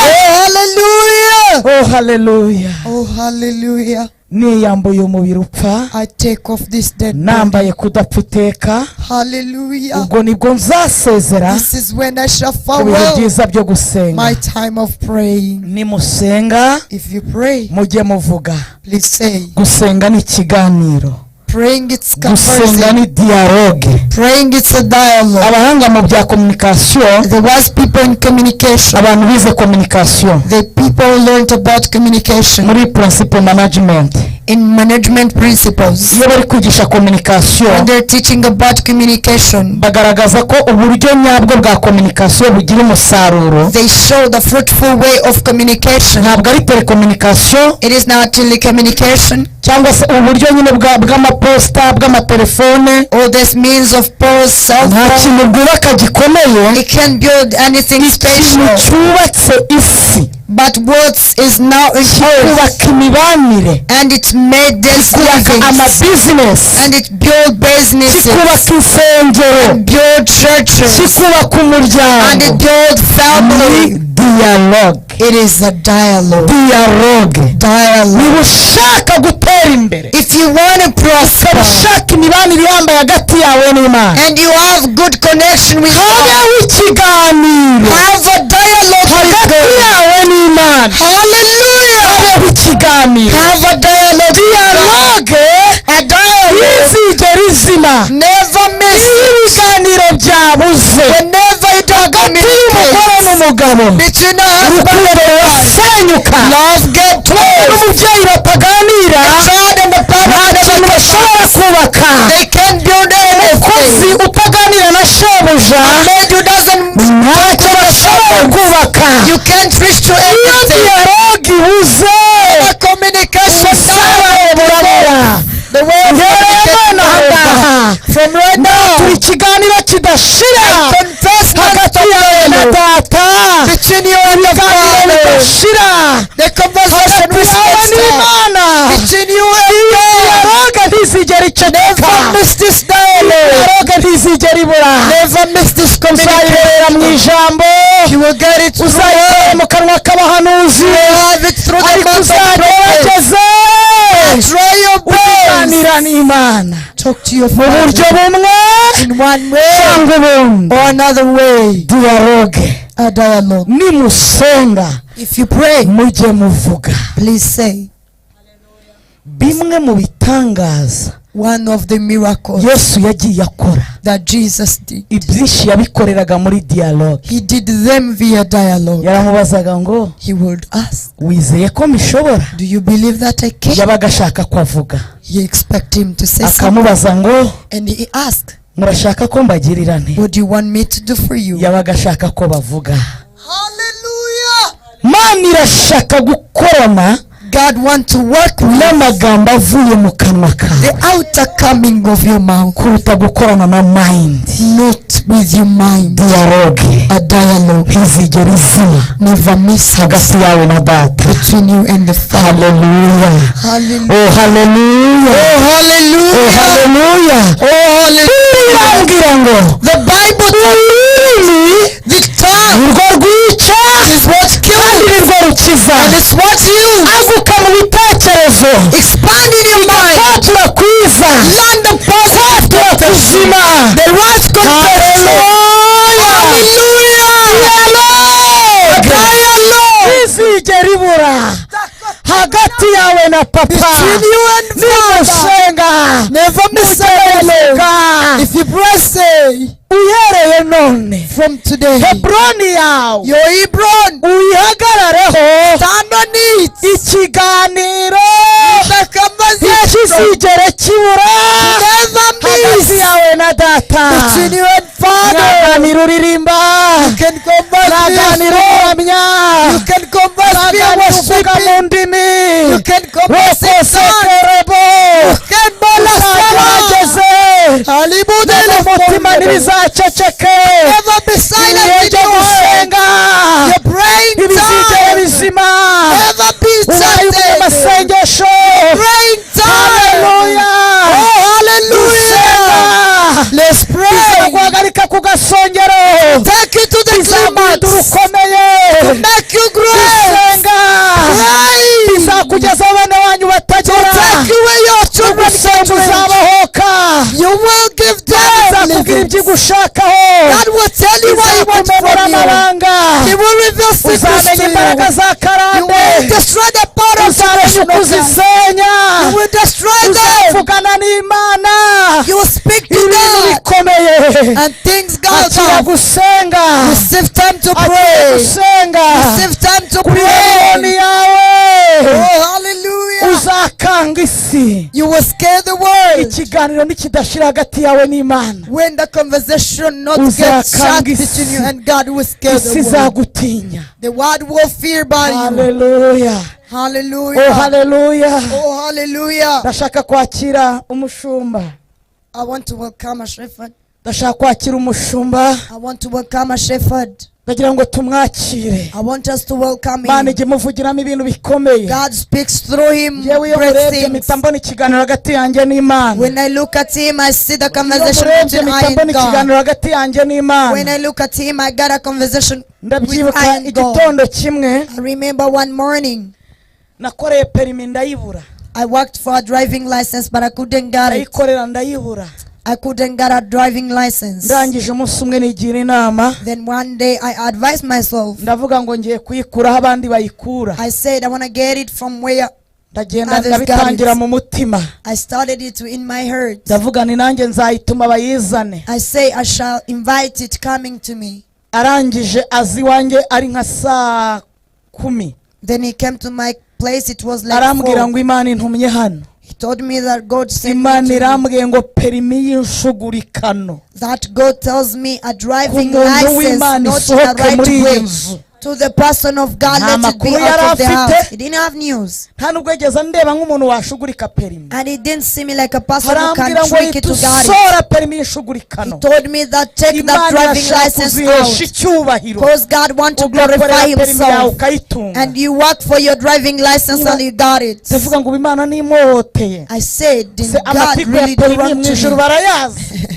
Oh, hallelujah. oh haleluya Oh, hallelujah. niyambuye umubiri upfa I take off this dead body. nambaye kudapfa iteka Hallelujah. ubwo nibwo nzasezera This is when I shall ku bihe farewell byiza byo gusenga my time of praying. nimusenga If you pray, mujye muvuga please say, gusenga ni ikiganiro praying it's gusenga conversing. ni dialogue Praying it's a dialogue. abahanga mu bya communication The wise people in communication, abantu bize communication the people who learned about communication muri principle management in management principles, iyo bari kwigisha communication when they're teaching about communication, bagaragaza ko uburyo nyabwo bwa communication bugira umusaruro they show the fruitful way of communication. ntabwo ari telecommunication It is not telecommunication cyangwa se uburyo nyine bw'amaposita bw'amatelefone or this means of post cell nta phone. kintu bwubaka gikomeye It can build anything ikintu special, cyubatse isi but what is now in earth, kubaka imibanire and it made this kubaka living, amabizinesi and it built businesses, kikubaka insengero and built churches, kikubaka and umuryango it built ni family. dialogue It is a dialogue. dialogue Dialogue. niba ushaka gutera imbere If you want to prosper ushaka imibanire yambaye hagati yawe n'Imana and you have good connection with God, habeho ikiganiro have a dialogue with hagati God. yawe n'Imana Hallelujah. habeho ikiganiro Have a dialogue. dialogue A dialogue. ntizigera izima Never miss iyo it. ibiganiro byabuze Whenever you don't hagati y'umugore communicate n'umugabo between a husband and a wife. senyuka Love get close. n'umubyeyi bataganira The child and the parent nta kintu bashobora kubaka they can't build umukozi anything. utaganira na shebuja A man who doesn't ntacyo bashobora kubaka you can't reach to iyo anything. dialogue ibuze The communication ubusabane burabura the way of communication ahangaha from right now. turi ikiganiro kidashira Confess hagati yawe na data between you and your ikiganiro father. kidashira The conversation hagati with yawe sister n'imana between you and God. dialogue ntizigera iceceka Never miss this dialogue. dialogue ntizigera ibura Never miss this uzayibera mu communication. ijambo You will get it through uzayibera word. mu kanwa k'abahanuzi You will have it through the ariko mouth of prophets. uzagerageze Try your best. kuganira n'imana Talk to your mu buryo father bumwe in one way cyangwa ubundi or another way. dialogue A dialogue. nimusenga If you pray, mujye muvuga please say bimwe mu bitangaza one of the miracles yesu yagiye akora that Jesus did. ibyinshi yabikoreraga muri dialogue He did them via dialogue. yaramubazaga ngo He would ask, wizeye ko mbishobora do you believe that I can? yabaga ashaka ko avuga He expect him to say something. akamubaza ngo And he asked, murashaka ko mbagirira nte what do you want me to do for you? yabaga ashaka ko bavuga Hallelujah. mana irashaka gukorana God wants to work with n'amagambo avuye mu kanwa kawe the outer coming of your mouth, kuruta gukorana na mind not with your mind. dialogue A dialogue. ntizigera izima Never miss hagati yawe na data between you and the Father. haleluya Hallelujah. oh haleluya Oh, oh hallelujah. haleluya Oh, hallelujah. irambwira ngo The Bible ururimi the tongue urwo rwica is what kandi kills nirwo rukiza and it's what heals. aguka mu bitekerezo Expand in your mind. kwatura kwiza Learn the positive kwatura kuzima the right confession. Hallelujah. ntizigera ibura hagati yawe na papa Between you and nimusenga Never miss a dialogue. If you pray, say uhereye none from today, hebroni yawe your Hebron, uyihagarareho stand on it. ikiganiro The conversation ntikizigere kibura never hagati miss yawe na data between you and Father. mwaganira uririmba You can converse mwaganira uramya You can converse via mwaganira uvuga mu worshiping. ndimi You can converse in tongues. wekosekerebo You can balasara. uzageze umutima ntibizaceceke Never be silent ibihe in byo your word. gusenga Your praying ntibizigere time. bizima Never be ubaye silent. umunyamasengesho Praying time. haleluya Oh, hallelujah. Let's pray. bizaguhagarika ku gasongero Take you to the bizaguhindura climax. ukomeye Make you great. bisenga Pray. bizakugeza bene wanyu batagera Take you where your children ugusenga can reach. uzabahoka You will give them bizakubwira living. iby'igushakaho God will tell you what He wants bizakumenera from you. amabanga He will reveal secrets uzamenya to imbaraga you. za You karande will destroy the power of uzamenya salvation uko of God. uzisenya You will destroy them. uzavugana n'imana You will speak to ibintu God. bikomeye And things go akira down. gusenga Receive time to akira pray. gusenga Receive time to kuri pray. yoni yawe Oh, hallelujah. uzakanga isi You will scare the world. ikiganiro nikidashira hagati yawe n'imana When the conversation not Uzakanga gets shut isi. between you and God, will scare isi the world. izagutinya The world will fear by you. haleluya oh Hallelujah. haleluya Oh, hallelujah. ndashaka kwakira umushumba I want to welcome a shepherd. ndashaka kwakira umushumba I want to welcome a shepherd. ndagira ngo tumwakire I want us to welcome mana him. ijye muvugiramo ibintu bikomeye God speaks through him. yewe iyo Great murebye things. mpita mbona ikiganiro hagati yanjye n'imana When I look at him, I see the iyo conversation murebye between mpita I mbona and God. ikiganiro hagati yanjye When n'imana I look at him, I got a conversation with ndabyibuka I and God. igitondo kimwe I remember one morning, nakoreye perimi ndayibura I worked for a driving license, but I couldn't get it. ndayikorera ndayibura I couldn't get a driving license. ndangije umunsi umwe nigira inama Then one day I advised myself. ndavuga ngo ngiye kuyikuraho abandi bayikura I said I want to get it from where ndagenda Others ndabitangira got it. mu mutima I started it in my heart. ndavuga ni nanjye nzayituma bayizane I say I shall invite it coming to me. arangije azi wanjye ari nka saa 10. Then he came to my place. It was like arambwira 4. ngo Imana intumye hano. He told me that God sent me Imana to you. irambwiye ngo perimi y'inshugurikano. That God tells me a driving Umuntu license, w'Imana not in isohoke the right muri iyi way. nzu. To the person of God, Nta let it be makuru out of the yari house. afite. He didn't have news. Nta nubwo yageze ndeba nk'umuntu washugurika perimi. And he didn't see me like a person who arambwira can ngo trick it to God. itusora perimi He y'inshugurikano. told me that take that Imana driving irashaka license kuzihesha out. icyubahiro. Because God wants to ugakorera glorify perimi yawe himself. ukayitunga. And you work for your driving license and you got it. ndavuga ngo Imana nimwohoteye. I said, did se God amatiku ya really do perimi it mu to ijuru me? barayazi.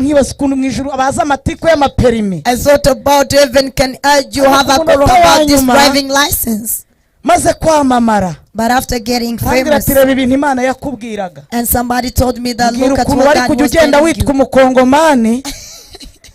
nkibaza ukuntu mu ijuru abazi amatiku y'amaperimi. I thought about heaven can urge you have a clue about this driving license. maze kwamamara. But after getting Ambwira famous, ati reba ibintu Imana yakubwiraga. and somebody told me that mbwira look at ukuntu what wari God kujya was ugenda telling witwa you. umukongomani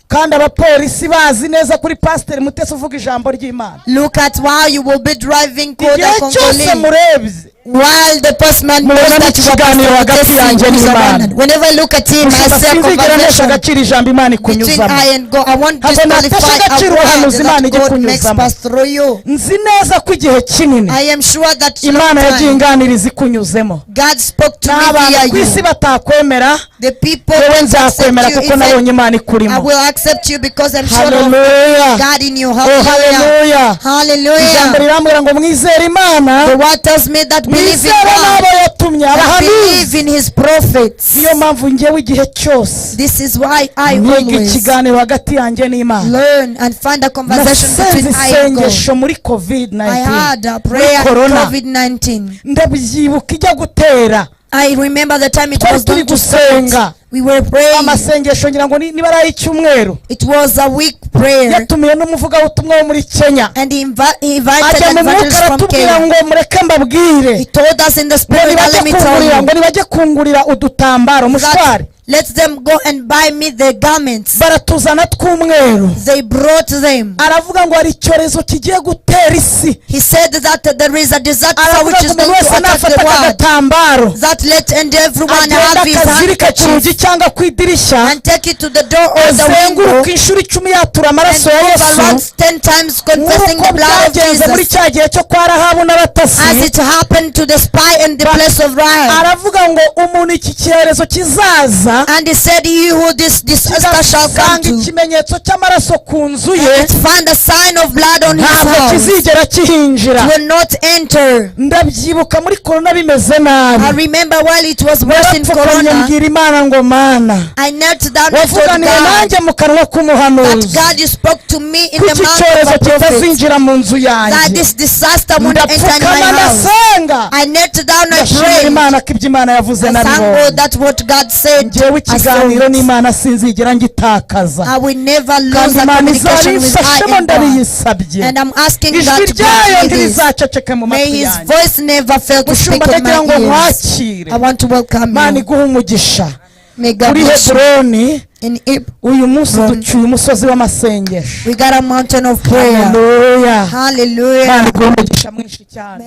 kandi abapolisi bazi neza kuri pasiteri Mutesi uvuga ijambo ry'Imana. Look at how you will be driving called igihe a cyose Congolese. murebye While the postman knows mubona that you are ikiganiro hagati yanjye n'Imana. whenever I look at him, I say sinzigera ntesha conversation agaciro ijambo Imana between ikunyuzamo. I and God. I want to Ntabwo natesha disqualify a agaciro ubuhanuzi word Imana that ijya God makes ikunyuzamo. pass through you. nzi neza ko igihe kinini I am sure that Imana yagiye sometime inganiriza ikunyuzemo. God spoke to me n'abantu via ku isi you. batakwemera The people wowe will nzakwemera accept you. kuko nabonye Even Imana I ikurimo. will accept you because I'm sure of Hallelujah. God in you. Oh, Hallelujah. hallelujah. ijambo Hallelujah. rirambwira ngo mwizere Imana, The word tells me that believe in mwizere n'abo God, yatumye that believe abahanuzi. in his prophets. niyo mpamvu njyewe igihe cyose This is why I niga always ikiganiro hagati yanjye n'Imana. learn and find a conversation nasenze between I and God. isengesho muri I COVID-19 had a prayer in Corona. COVID-19. ndabyibuka ijya gutera I remember the time it twari was turi going to gusenga. start. We were praying. amasengesho ngira ngo niba ari ay'icyumweru. It was a week prayer. yatumiye n'umuvugabutumwa wo muri Kenya. And he invited ajya an mu mwuka evangelist from aratubwira Kenya. ngo mureke mbabwire He told us in the ngo spirit, now let me tell nibajye you, kungurira udutambaro mushwari. let them go and buy me the garments. baratuzana tw'umweru. They brought them. aravuga ngo hari icyorezo kigiye gutera isi. He said that there is a disaster aravuga which ngo is umuntu going to wese attack nafata the world. agatambaro That let and everyone agenda have his akazirika ku rugi handkerchief cyangwa ku idirishya and take it to the door or the window azenguruka inshuro 10 yatura and amaraso ya move Yesu. around 10 times confessing nk'uko the blood of byagenze muri Jesus, cya gihe cyo kwa Rahabu as n'abatasi. it happened to the spy in the place of Rahab. aravuga ngo umuntu iki cyorezo kizaza And he said, he who this disaster shall come kigasanga to, ikimenyetso cy'amaraso ku nzu ye and it find a sign of blood on his ntabwo house, kizigera kihinjira. will not enter. ndabyibuka muri korona bimeze nabi. I remember while it was worse in narapfukamye Corona, mbwira Imana ngo Mana I knelt down and told wavuganiye God nanjye mu kanwa that k'umuhanuzi God, you spoke to me in ko the iki mouth cyorezo of a prophet, kitazinjira mu nzu that yanjye. this disaster won't enter in ndapfukama my house. ndasenga I knelt down and ndashimira prayed. Imana ko ibyo Imana yavuze I thank nabibonye. God that what God said, njyewe I ikiganiro saw it. n'Imana sinzigera ngitakaza I will never lose kandi that Imana communication with I izabimfashemo and God. ndabiyisabye. And I'm asking ijwi God to ryayo grant me this. ntirizaceceke mu May matwi his yanjye. voice never fail to speak mushumba in ndagira ngo my ears. nkwakire. I want to welcome Imana you. iguhe umugisha. May God kuri bless you. Heburoni In uyu munsi Hebron, ducyuye umusozi w'amasengesho. we got a mountain of prayer. Hallelujah. Hallelujah. Imana iguhe umugisha mwinshi cyane.